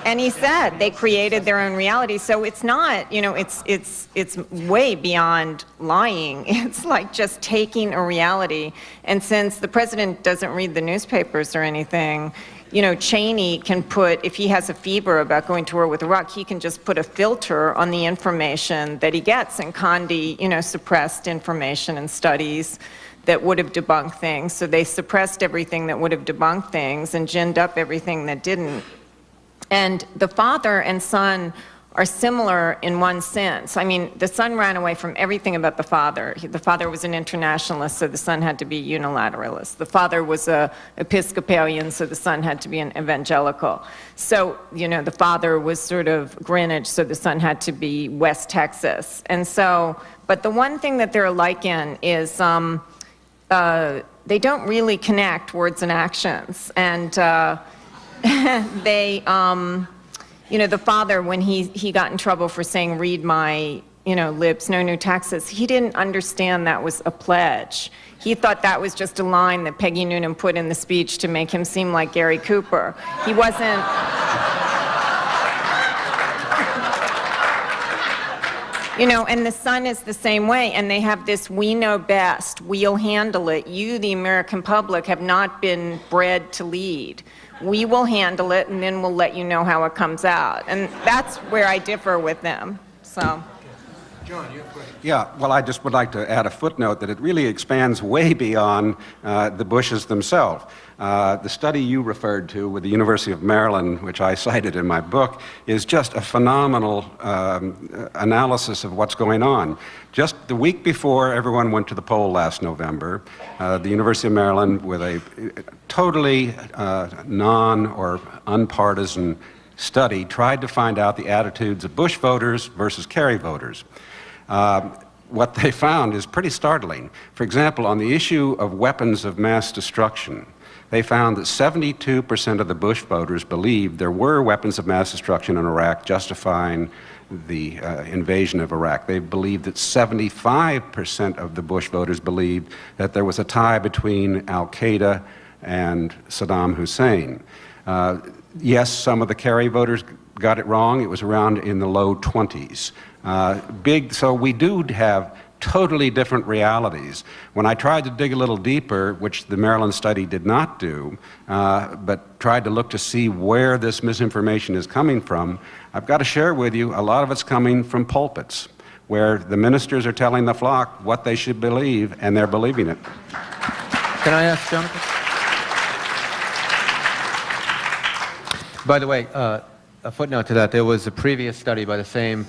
And he said they created their own reality. So it's not, you know, it's way beyond lying. It's like just taking a reality. And since the president doesn't read the newspapers or anything, you know, Cheney can put, if he has a fever about going to war with Iraq, he can just put a filter on the information that he gets. And Condi, you know, suppressed information and studies that would have debunked things. So they suppressed everything that would have debunked things and ginned up everything that didn't. And the father and son are similar in one sense. I mean, the son ran away from everything about the father. The father was an internationalist, so the son had to be unilateralist. The father was a Episcopalian, so the son had to be an evangelical. So, you know, the father was sort of Greenwich, so the son had to be West Texas. And so, but the one thing that they're alike in is they don't really connect words and actions. And they, you know, the father, when he got in trouble for saying, read my, you know, lips, no new taxes, he didn't understand that was a pledge. He thought that was just a line that Peggy Noonan put in the speech to make him seem like Gary Cooper. He wasn't... You know, and the son is the same way, and they have this we know best, we'll handle it. You, the American public, have not been bred to lead. We will handle it, and then we'll let you know how it comes out. And that's where I differ with them, so. John, you have a question? Yeah, well, I just would like to add a footnote that it really expands way beyond the Bushes themselves. The study you referred to with the University of Maryland, which I cited in my book, is just a phenomenal analysis of what's going on. Just the week before everyone went to the poll last November, the University of Maryland, with a totally non- or unpartisan study, tried to find out the attitudes of Bush voters versus Kerry voters. What they found is pretty startling. For example, on the issue of weapons of mass destruction, they found that 72% of the Bush voters believed there were weapons of mass destruction in Iraq justifying the invasion of Iraq. They believed that 75% of the Bush voters believed that there was a tie between Al-Qaeda and Saddam Hussein. Yes, some of the Kerry voters got it wrong. It was around in the low 20s. So we do have totally different realities. When I tried to dig a little deeper, which the Maryland study did not do, but tried to look to see where this misinformation is coming from, I've got to share with you, a lot of it's coming from pulpits, where the ministers are telling the flock what they should believe, and they're believing it. Can I ask Jonathan? By the way, a footnote to that, there was a previous study by the same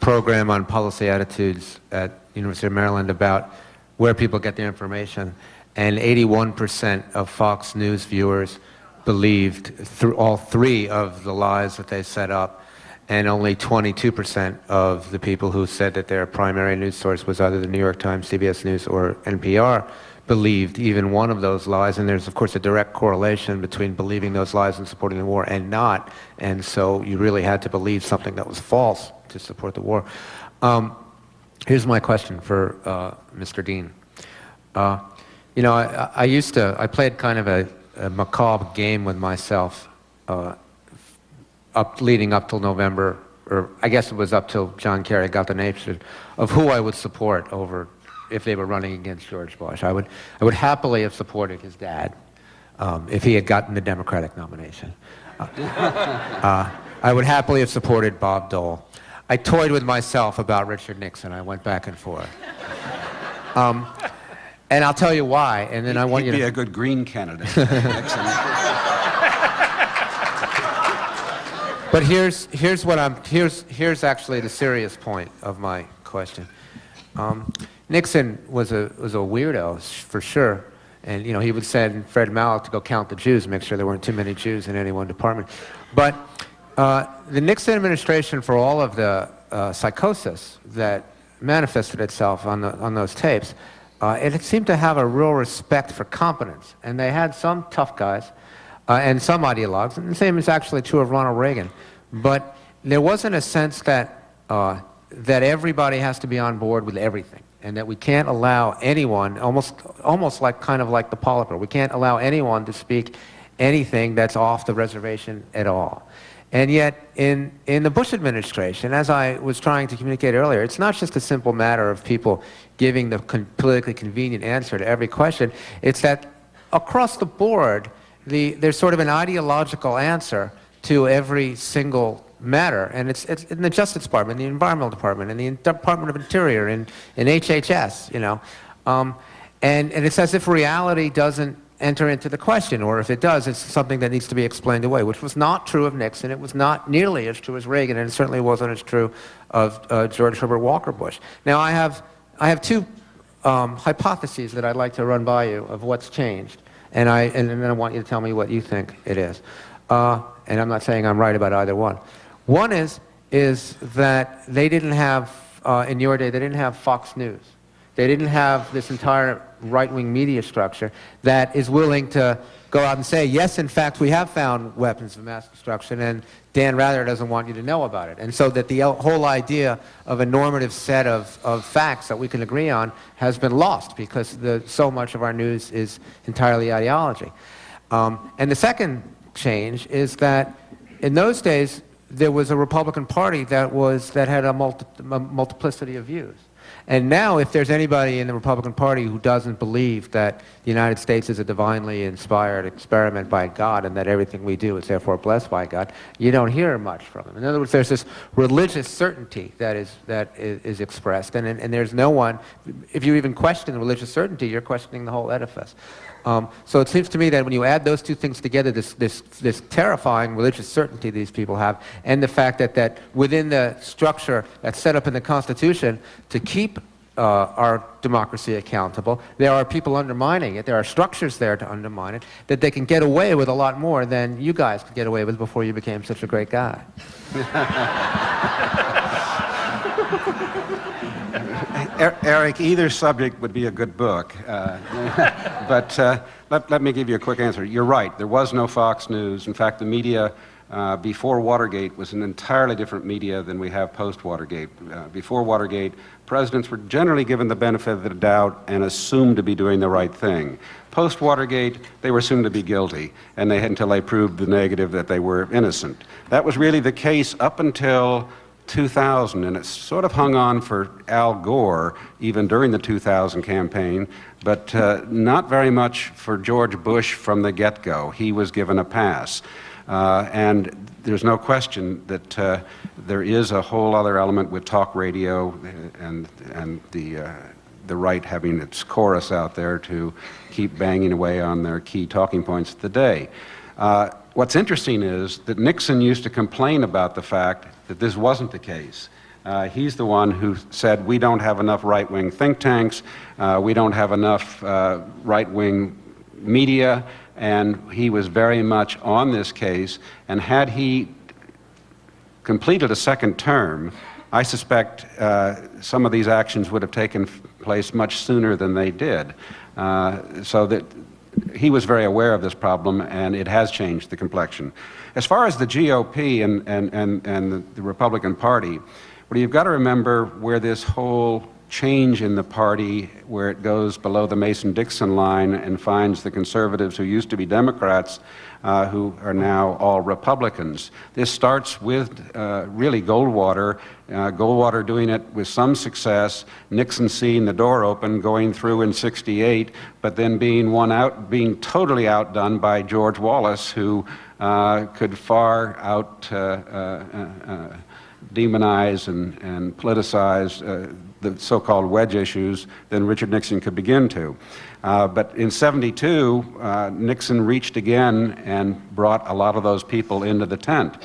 program on policy attitudes at University of Maryland about where people get their information, and 81% of Fox News viewers believed all three of the lies that they set up, and only 22% of the people who said that their primary news source was either the New York Times, CBS News, or NPR believed even one of those lies. And there's, of course, a direct correlation between believing those lies and supporting the war and not. And so you really had to believe something that was false to support the war. Here's my question for Mr. Dean. You know, I played kind of a macabre game with myself leading up till November, or I guess it was up till John Kerry got the nation, of who I would support over if they were running against George Bush. I would happily have supported his dad if he had gotten the Democratic nomination. I would happily have supported Bob Dole. I toyed with myself about Richard Nixon. I went back and forth. And I'll tell you why, and then I want you to... He'd be a good Green candidate, Nixon. But here's actually the serious point of my question. Nixon was a weirdo, for sure. And, you know, he would send Fred Malloch to go count the Jews, make sure there weren't too many Jews in any one department. But the Nixon administration, for all of the psychosis that manifested itself on those tapes, it seemed to have a real respect for competence. And they had some tough guys and some ideologues, and the same is actually true of Ronald Reagan. But there wasn't a sense that everybody has to be on board with everything, and that we can't allow anyone, almost like kind of like the Politburo, we can't allow anyone to speak anything that's off the reservation at all. And yet, in the Bush administration, as I was trying to communicate earlier, it's not just a simple matter of people giving the politically convenient answer to every question. It's that across the board, there's sort of an ideological answer to every single matter. And it's in the Justice Department, the Environmental Department, and the Department of Interior, in HHS, you know. And it's as if reality doesn't enter into the question, or if it does, it's something that needs to be explained away, which was not true of Nixon. It was not nearly as true as Reagan, and it certainly wasn't as true of George Herbert Walker Bush. Now, I have two hypotheses that I'd like to run by you of what's changed, and then I want you to tell me what you think it is. And I'm not saying I'm right about either one. One is that they didn't have, in your day, they didn't have Fox News. They didn't have this entire right-wing media structure that is willing to go out and say, yes, in fact, we have found weapons of mass destruction, and Dan Rather doesn't want you to know about it. And so that the whole idea of a normative set of facts that we can agree on has been lost because so much of our news is entirely ideology. And the second change is that in those days, there was a Republican Party that had a multiplicity of views. And now, if there's anybody in the Republican Party who doesn't believe that the United States is a divinely inspired experiment by God and that everything we do is therefore blessed by God, you don't hear much from them. In other words, there's this religious certainty that is expressed, and there's no one, if you even question the religious certainty, you're questioning the whole edifice. So it seems to me that when you add those two things together, this terrifying religious certainty these people have, and the fact that within the structure that's set up in the Constitution to keep our democracy accountable, there are people undermining it, there are structures there to undermine it, that they can get away with a lot more than you guys could get away with before you became such a great guy. Eric, either subject would be a good book, but let me give you a quick answer. You're right, there was no Fox News. In fact, the media before Watergate was an entirely different media than we have post-Watergate. Before Watergate, presidents were generally given the benefit of the doubt and assumed to be doing the right thing. Post-Watergate, they were assumed to be guilty, and until they proved the negative that they were innocent. That was really the case up until 2000, and it sort of hung on for Al Gore even during the 2000 campaign, but not very much for George Bush from the get-go. He was given a pass. And there's no question that there is a whole other element with talk radio and the right having its chorus out there to keep banging away on their key talking points of the day. What's interesting is that Nixon used to complain about the fact that this wasn't the case. He's the one who said, we don't have enough right-wing think tanks, we don't have enough right-wing media, and he was very much on this case. And had he completed a second term, I suspect some of these actions would have taken place much sooner than they did. So that he was very aware of this problem, and it has changed the complexion. As far as the GOP and the Republican Party, well, you've got to remember where this whole change in the party, where it goes below the Mason-Dixon line and finds the conservatives who used to be Democrats, who are now all Republicans. This starts with really Goldwater, Goldwater doing it with some success, Nixon seeing the door open, going through in '68, but then being totally outdone by George Wallace, who could far out demonize and politicize the so-called wedge issues than Richard Nixon could begin to. But in '72, Nixon reached again and brought a lot of those people into the tent.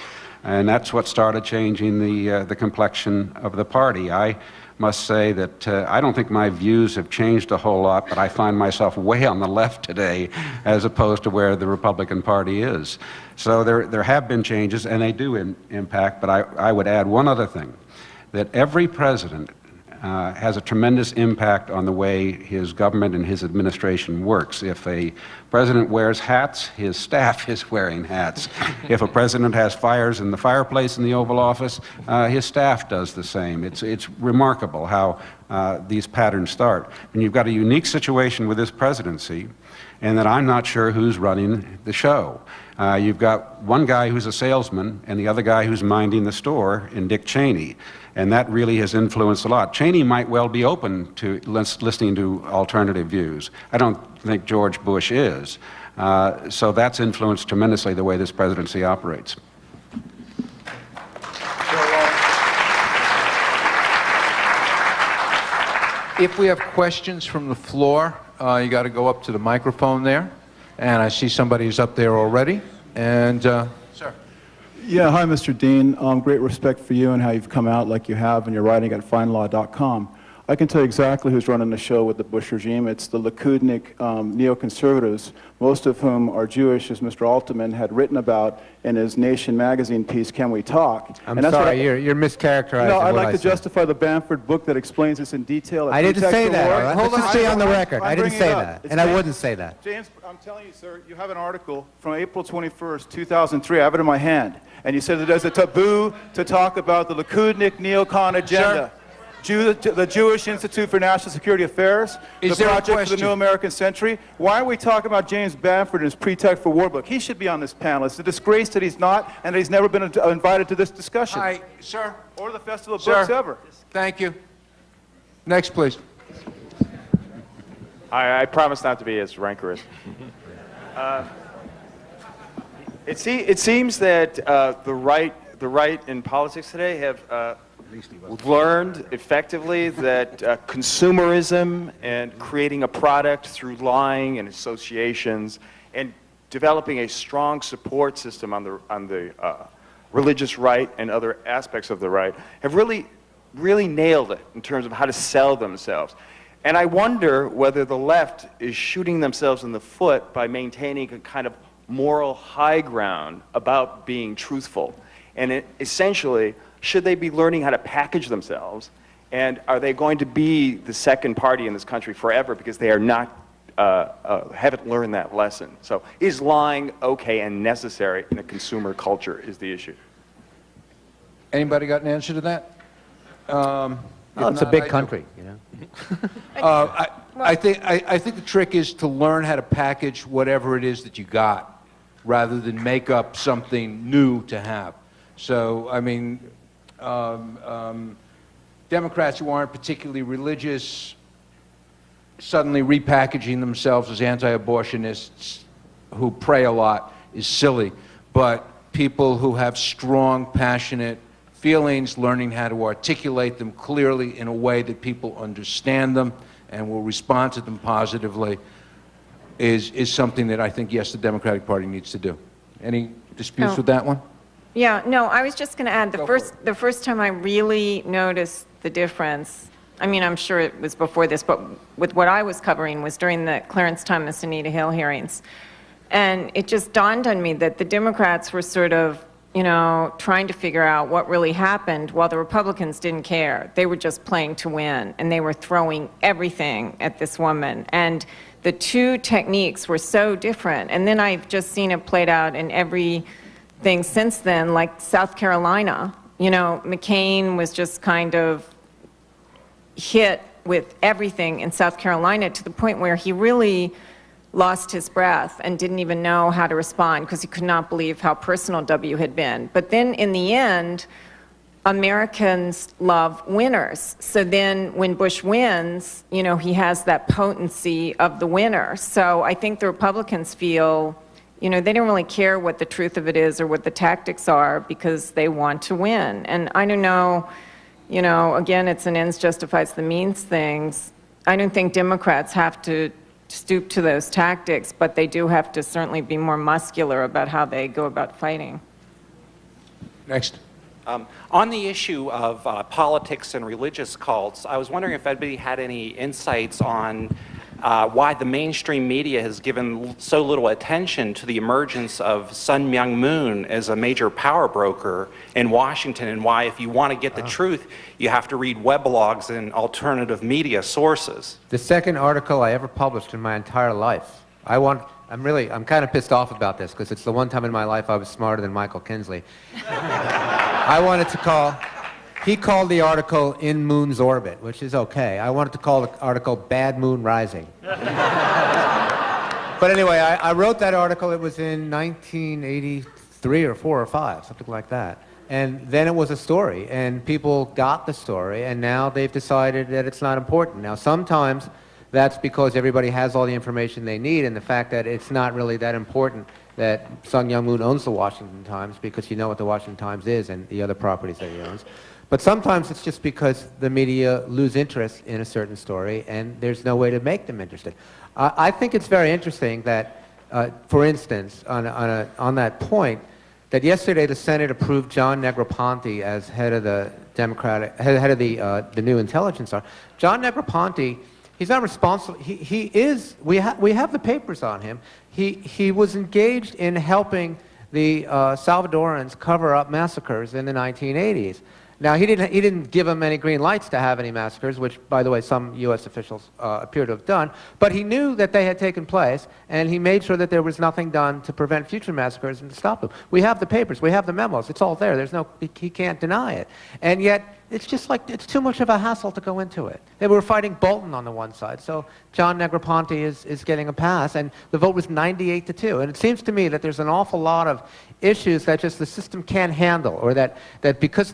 And that's what started changing the complexion of the party. I must say that I don't think my views have changed a whole lot, but I find myself way on the left today as opposed to where the Republican Party is. So there have been changes, and they do impact, but I would add one other thing, that every president has a tremendous impact on the way his government and his administration works. If a president wears hats, his staff is wearing hats. If a president has fires in the fireplace in the Oval Office, his staff does the same. It's remarkable how these patterns start. And you've got a unique situation with this presidency, and that I'm not sure who's running the show. You've got one guy who's a salesman and the other guy who's minding the store in Dick Cheney. And that really has influenced a lot. Cheney might well be open to listening to alternative views. I don't think George Bush is. So that's influenced tremendously the way this presidency operates. If we have questions from the floor, you got to go up to the microphone there. And I see somebody who's up there already. And, sir. Yeah, hi, Mr. Dean. Great respect for you and how you've come out like you have in your writing at FindLaw.com. I can tell you exactly who's running the show with the Bush regime. It's the Likudnik neoconservatives, most of whom are Jewish, as Mr. Altman had written about in his Nation magazine piece, Can We Talk? I'm sorry, you're mischaracterizing No, I'd what like I to said. justify the Bamford book that explains this in detail. I didn't say that. Hold Let's on, stay on the record. I'm I didn't bringing say it up. that, It's and I James- wouldn't say that. James, I'm telling you, sir, you have an article from April 21st, 2003. I have it in my hand. And you said that there's a taboo to talk about the Likudnik neocon agenda. The Jewish Institute for National Security Affairs, Is the there a Project for the question? New American Century. Why are we talking about James Bamford and his pretext for War Book? He should be on this panel. It's a disgrace that he's not and that he's never been invited to this discussion. Hi, sir. Or the Festival of Sir. Books ever. Thank you. Next, please. I promise not to be as rancorous. It seems that the right in politics today have learned effectively that consumerism and creating a product through lying and associations and developing a strong support system on the religious right and other aspects of the right have really nailed it in terms of how to sell themselves. And I wonder whether the left is shooting themselves in the foot by maintaining a kind of moral high ground about being truthful. And essentially, should they be learning how to package themselves? And are they going to be the second party in this country forever because they are not, haven't learned that lesson? So is lying okay and necessary in a consumer culture is the issue. Anybody got an answer to that? Well, it's If a not, big I do. country, you know. I think the trick is to learn how to package whatever it is that you got, rather than make up something new to have. So, I mean, Democrats who aren't particularly religious suddenly repackaging themselves as anti-abortionists who pray a lot is silly. But people who have strong, passionate feelings, learning how to articulate them clearly in a way that people understand them and will respond to them positively is something that I think, yes, the Democratic Party needs to do. Any disputes No. with that one? Yeah, no, I was just going to add, Go for it. the first time I really noticed the difference, I mean, I'm sure it was before this, but with what I was covering was during the Clarence Thomas and Anita Hill hearings. And it just dawned on me that the Democrats were sort of, you know, trying to figure out what really happened while the Republicans didn't care. They were just playing to win, and they were throwing everything at this woman. And the two techniques were so different. And then I've just seen it played out in everything since then, like South Carolina. You know, McCain was just kind of hit with everything in South Carolina to the point where he really lost his breath and didn't even know how to respond because he could not believe how personal W had been. But then in the end, Americans love winners. So then when Bush wins, you know, he has that potency of the winner. So I think the Republicans feel, you know, they don't really care what the truth of it is or what the tactics are because they want to win. And I don't know, you know, again, it's an ends justifies the means things. I don't think Democrats have to stoop to those tactics, but they do have to certainly be more muscular about how they go about fighting. Next. On the issue of politics and religious cults, I was wondering if anybody had any insights on why the mainstream media has given so little attention to the emergence of Sun Myung Moon as a major power broker in Washington, and why, if you want to get the truth, you have to read weblogs and alternative media sources. The second article I ever published in my entire life. I'm kind of pissed off about this because it's the one time in my life I was smarter than Michael Kinsley. He called the article In Moon's Orbit, which is okay. I wanted to call the article Bad Moon Rising. But anyway, I wrote that article. It was in 1983 or 4 or 5, something like that. And then it was a story, and people got the story, and now they've decided that it's not important. Now, sometimes that's because everybody has all the information they need, and the fact that it's not really that important that Sun Myung Moon owns the Washington Times, because you know what the Washington Times is and the other properties that he owns. But sometimes it's just because the media lose interest in a certain story, and there's no way to make them interested. I think it's very interesting that, for instance, on that point, that yesterday the Senate approved John Negroponte as head of the head of the new intelligence arm. John Negroponte, he's not responsible. He is. We have the papers on him. He was engaged in helping the Salvadorans cover up massacres in the 1980s. Now, he didn't give them any green lights to have any massacres, which, by the way, some U.S. officials appear to have done. But he knew that they had taken place, and he made sure that there was nothing done to prevent future massacres and to stop them. We have the papers. We have the memos. It's all there. He can't deny it. And yet, it's just like, it's too much of a hassle to go into it. They were fighting Bolton on the one side, so John Negroponte is getting a pass, and the vote was 98-2. And it seems to me that there's an awful lot of issues that just the system can't handle, or that because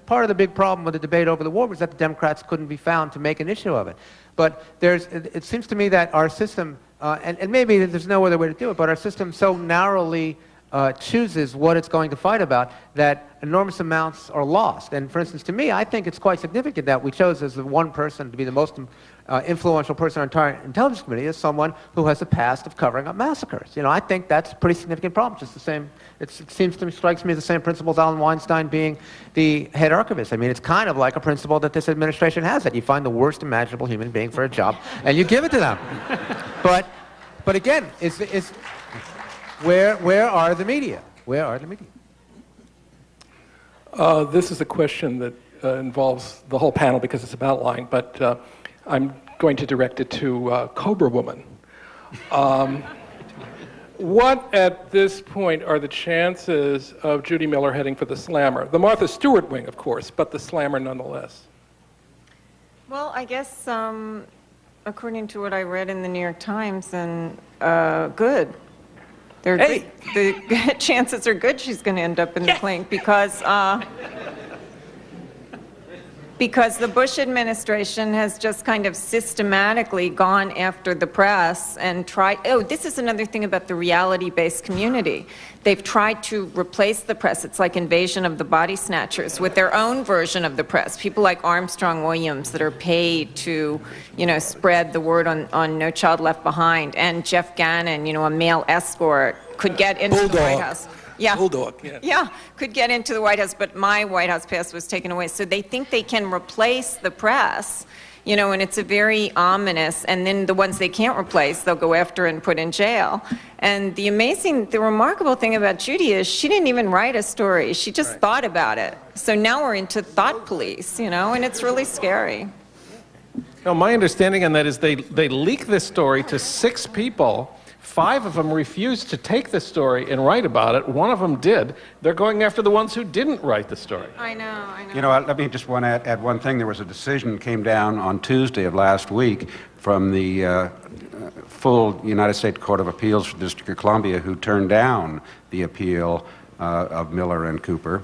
part of the big problem with the debate over the war was that the Democrats couldn't be found to make an issue of it. But it seems to me that our system, and maybe there's no other way to do it, but our system so narrowly chooses what it's going to fight about that enormous amounts are lost. And for instance, to me, I think it's quite significant that we chose as the one person to be the most influential person on our entire intelligence committee as someone who has a past of covering up massacres. You know, I think that's a pretty significant problem. Just the same, it seems to me, strikes me as the same principle as Alan Weinstein being the head archivist. I mean, it's kind of like a principle that this administration has, that you find the worst imaginable human being for a job and you give it to them. But again, where are the media? Where are the media? This is a question that involves the whole panel because it's about lying, but I'm going to direct it to Cobra Woman. What, at this point, are the chances of Judy Miller heading for the Slammer? The Martha Stewart wing, of course, but the Slammer nonetheless. Well, I guess, according to what I read in the New York Times, and good. The chances are good she's going to end up in the clink because the Bush administration has just kind of systematically gone after the press and tried. Oh, this is another thing about the reality-based community. They've tried to replace the press. It's like Invasion of the Body Snatchers with their own version of the press. People like Armstrong Williams that are paid to, spread the word on No Child Left Behind, and Jeff Gannon, a male escort, could get into the White House. Yeah. Bulldog, yeah, could get into the White House, but my White House pass was taken away. So they think they can replace the press, and it's a very ominous, and then the ones they can't replace, they'll go after and put in jail. And the remarkable thing about Judy is she didn't even write a story. She just thought about it. So now we're into thought police, and it's really scary. Now, my understanding on that is they leaked this story to 6 people. 5 of them refused to take the story and write about it. 1 of them did. They're going after the ones who didn't write the story. I know. Let me just add one thing. There was a decision came down on Tuesday of last week from the full United States Court of Appeals for the District of Columbia, who turned down the appeal of Miller and Cooper.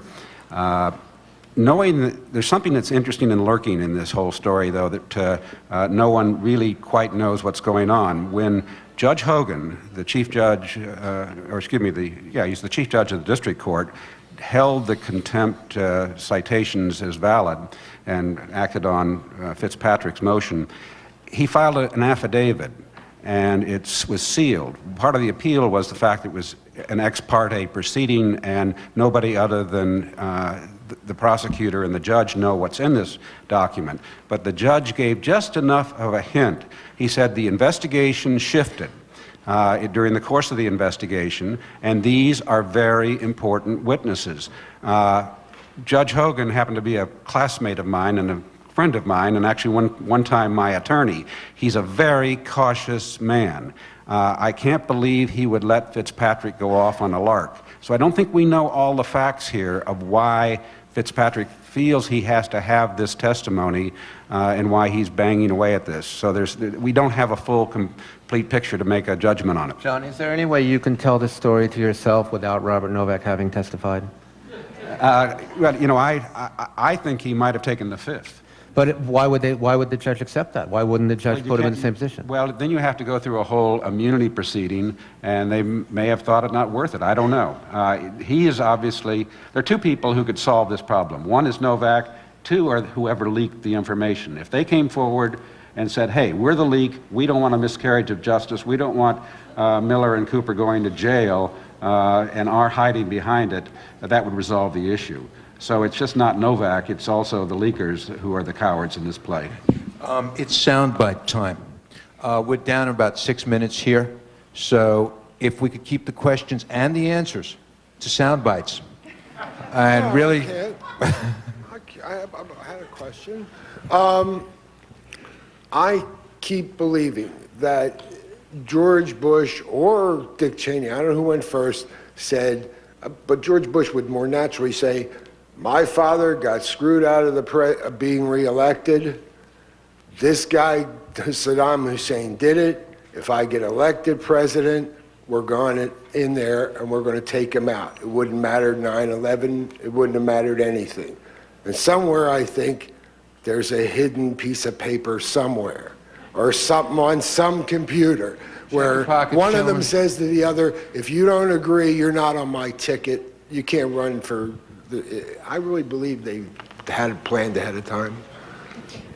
Knowing that there's something that's interesting and lurking in this whole story, though, that no one really quite knows what's going on. When Judge Hogan, the chief judge, he's the chief judge of the district court, held the contempt citations as valid and acted on Fitzpatrick's motion, he filed an affidavit, and it was sealed. Part of the appeal was the fact that it was an ex parte proceeding, and nobody other than the prosecutor and the judge know what's in this document, but the judge gave just enough of a hint. He said the investigation shifted during the course of the investigation, and these are very important witnesses. Judge Hogan happened to be a classmate of mine and a friend of mine, and actually one time my attorney. He's a very cautious man. I can't believe he would let Fitzpatrick go off on a lark. So I don't think we know all the facts here of why Fitzpatrick feels he has to have this testimony and why he's banging away at this. So we don't have a full, complete picture to make a judgment on it. John, is there any way you can tell this story to yourself without Robert Novak having testified? Well, you know, I think he might have taken the fifth. But why would the judge accept that? Why wouldn't the judge put him in the same position? Well, then you have to go through a whole immunity proceeding, and they may have thought it not worth it. I don't know. He is obviously, there are two people who could solve this problem. One is Novak, two are whoever leaked the information. If they came forward and said, hey, we're the leak, we don't want a miscarriage of justice, we don't want Miller and Cooper going to jail and are hiding behind it, that would resolve the issue. So it's just not Novak, it's also the leakers who are the cowards in this play. It's soundbite time. We're down about 6 minutes here, so if we could keep the questions and the answers to sound bites. And really... I had a question. I keep believing that George Bush or Dick Cheney, I don't know who went first, said, but George Bush would more naturally say, my father got screwed out of being reelected. This guy, Saddam Hussein, did it. If I get elected president, we're going in there and we're going to take him out. It wouldn't matter 9/11. It wouldn't have mattered anything. And somewhere, I think, there's a hidden piece of paper somewhere or something on some computer where one of them says to the other, if you don't agree, you're not on my ticket. You can't run for... I really believe they had it planned ahead of time.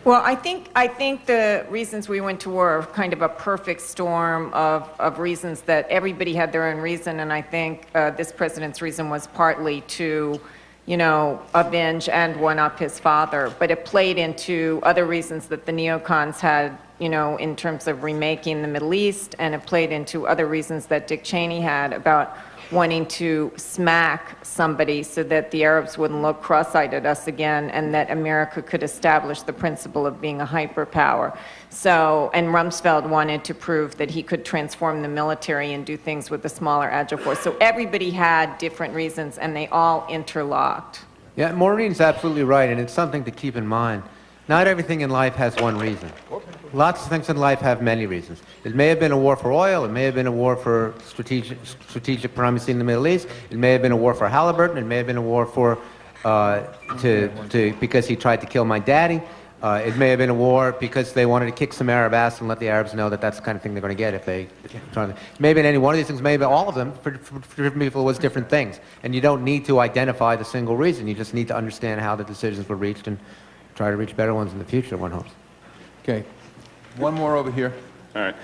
Well, I think the reasons we went to war are kind of a perfect storm of reasons that everybody had their own reason, and I think this president's reason was partly to, you know, avenge and one-up his father, but it played into other reasons that the neocons had, you know, in terms of remaking the Middle East, and it played into other reasons that Dick Cheney had about wanting to smack somebody so that the Arabs wouldn't look cross-eyed at us again and that America could establish the principle of being a hyperpower. So, and Rumsfeld wanted to prove that he could transform the military and do things with a smaller, agile force. So everybody had different reasons and they all interlocked. Yeah, Maureen's absolutely right, and it's something to keep in mind. Not everything in life has one reason. Lots of things in life have many reasons. It may have been a war for oil, it may have been a war for strategic primacy in the Middle East, it may have been a war for Halliburton, it may have been a war for, because he tried to kill my daddy. It may have been a war because they wanted to kick some Arab ass and let the Arabs know that that's the kind of thing they're going to get if they try to. It may have been any one of these things, maybe all of them. For different people, it was different things. And you don't need to identify the single reason. You just need to understand how the decisions were reached and try to reach better ones in the future, one hopes. Okay. One more over here. All right.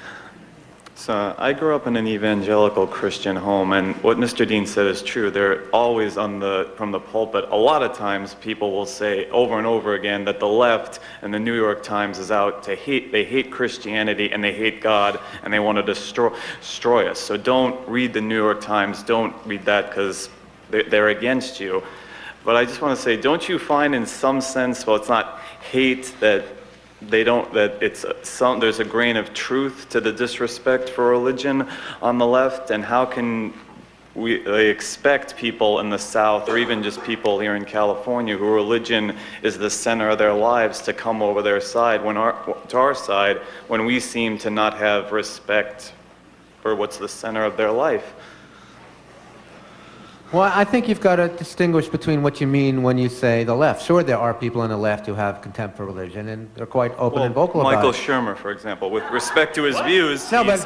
So I grew up in an evangelical Christian home, and what Mr. Dean said is true. They're always from the pulpit. A lot of times people will say over and over again that the left and the New York Times is out to hate, they hate Christianity and they hate God and they want to destroy us. So don't read the New York Times, don't read that because they're against you. But I just want to say, don't you find in some sense, well, it's not hate that there's a grain of truth to the disrespect for religion on the left, and how can they expect people in the South, or even just people here in California, who religion is the center of their lives, to come over their side, to our side, when we seem to not have respect for what's the center of their life? Well, I think you've got to distinguish between what you mean when you say the left. Sure, there are people on the left who have contempt for religion, and they're quite open and vocal about it. Michael Shermer, for example, with respect to his views, no, but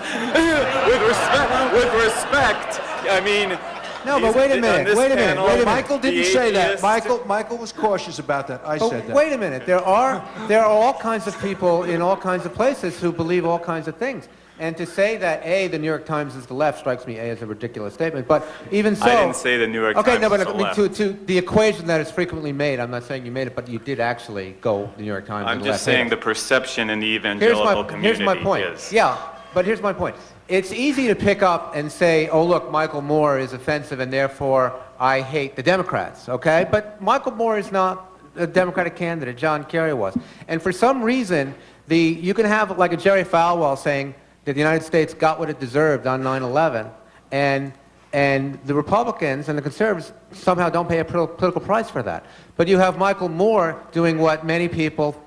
with respect, I mean, No, but wait a minute. Wait a minute. Wait a minute. Michael didn't say that. Michael was cautious about that. I said that. Wait a minute. There are all kinds of people in all kinds of places who believe all kinds of things. And to say that, A, the New York Times is the left strikes me, A, as a ridiculous statement. But even so... I didn't say the New York Times no, but is the left. to the equation that is frequently made, I'm not saying you made it, but you did actually go the New York Times I'm and the left just saying hater. the perception in the evangelical community Here's my point. is. Yeah, but here's my point. It's easy to pick up and say, oh, look, Michael Moore is offensive and therefore I hate the Democrats, okay? But Michael Moore is not a Democratic candidate. John Kerry was. And for some reason, you can have like a Jerry Falwell saying that the United States got what it deserved on 9/11, and the Republicans and the conservatives somehow don't pay a political price for that. But you have Michael Moore doing what many people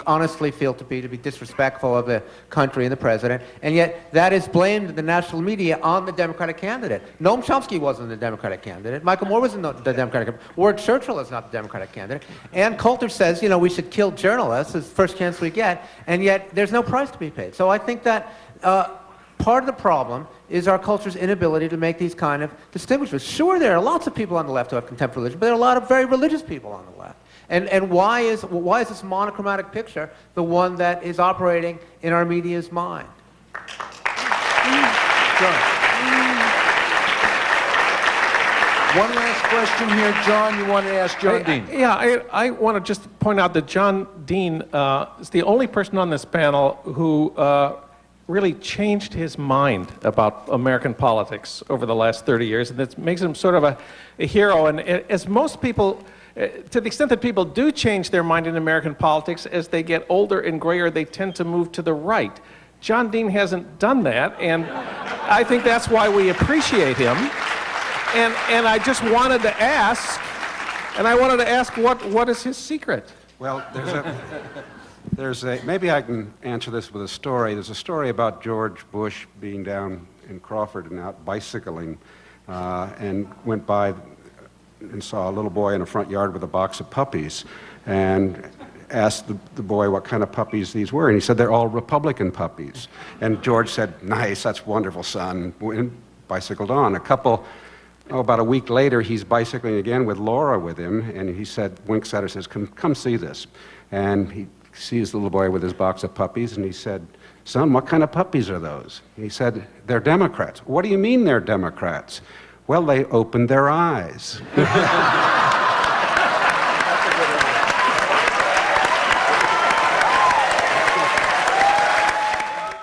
honestly feel to be disrespectful of the country and the president, and yet that is blamed in the national media on the Democratic candidate. Noam Chomsky wasn't the Democratic candidate. Michael Moore wasn't the Democratic candidate. Ward Churchill is not the Democratic candidate. Ann Coulter says, you know, we should kill journalists. It's the first chance we get, and yet there's no price to be paid. So I think that part of the problem is our culture's inability to make these kind of distinguishments. Sure, there are lots of people on the left who have contempt for religion, but there are a lot of very religious people on the left. And why is this monochromatic picture the one that is operating in our media's mind? One last question here, John. You want to ask John Dean? I want to just point out that John Dean is the only person on this panel who really changed his mind about American politics over the last 30 years, and that makes him sort of a hero. And as most people, to the extent that people do change their mind in American politics, as they get older and grayer, they tend to move to the right. John Dean hasn't done that, and I think that's why we appreciate him. And I just wanted to ask, what is his secret? Well, maybe I can answer this with a story. There's a story about George Bush being down in Crawford and out bicycling, and went by and saw a little boy in a front yard with a box of puppies, and asked the boy what kind of puppies these were, and he said, they're all Republican puppies. And George said, nice, that's wonderful, son, and bicycled on. About a week later, he's bicycling again with Laura with him, and he said, winks at her, says, come see this. And he sees the little boy with his box of puppies, and he said, son, what kind of puppies are those? And he said, they're Democrats. What do you mean they're Democrats? Well, they opened their eyes.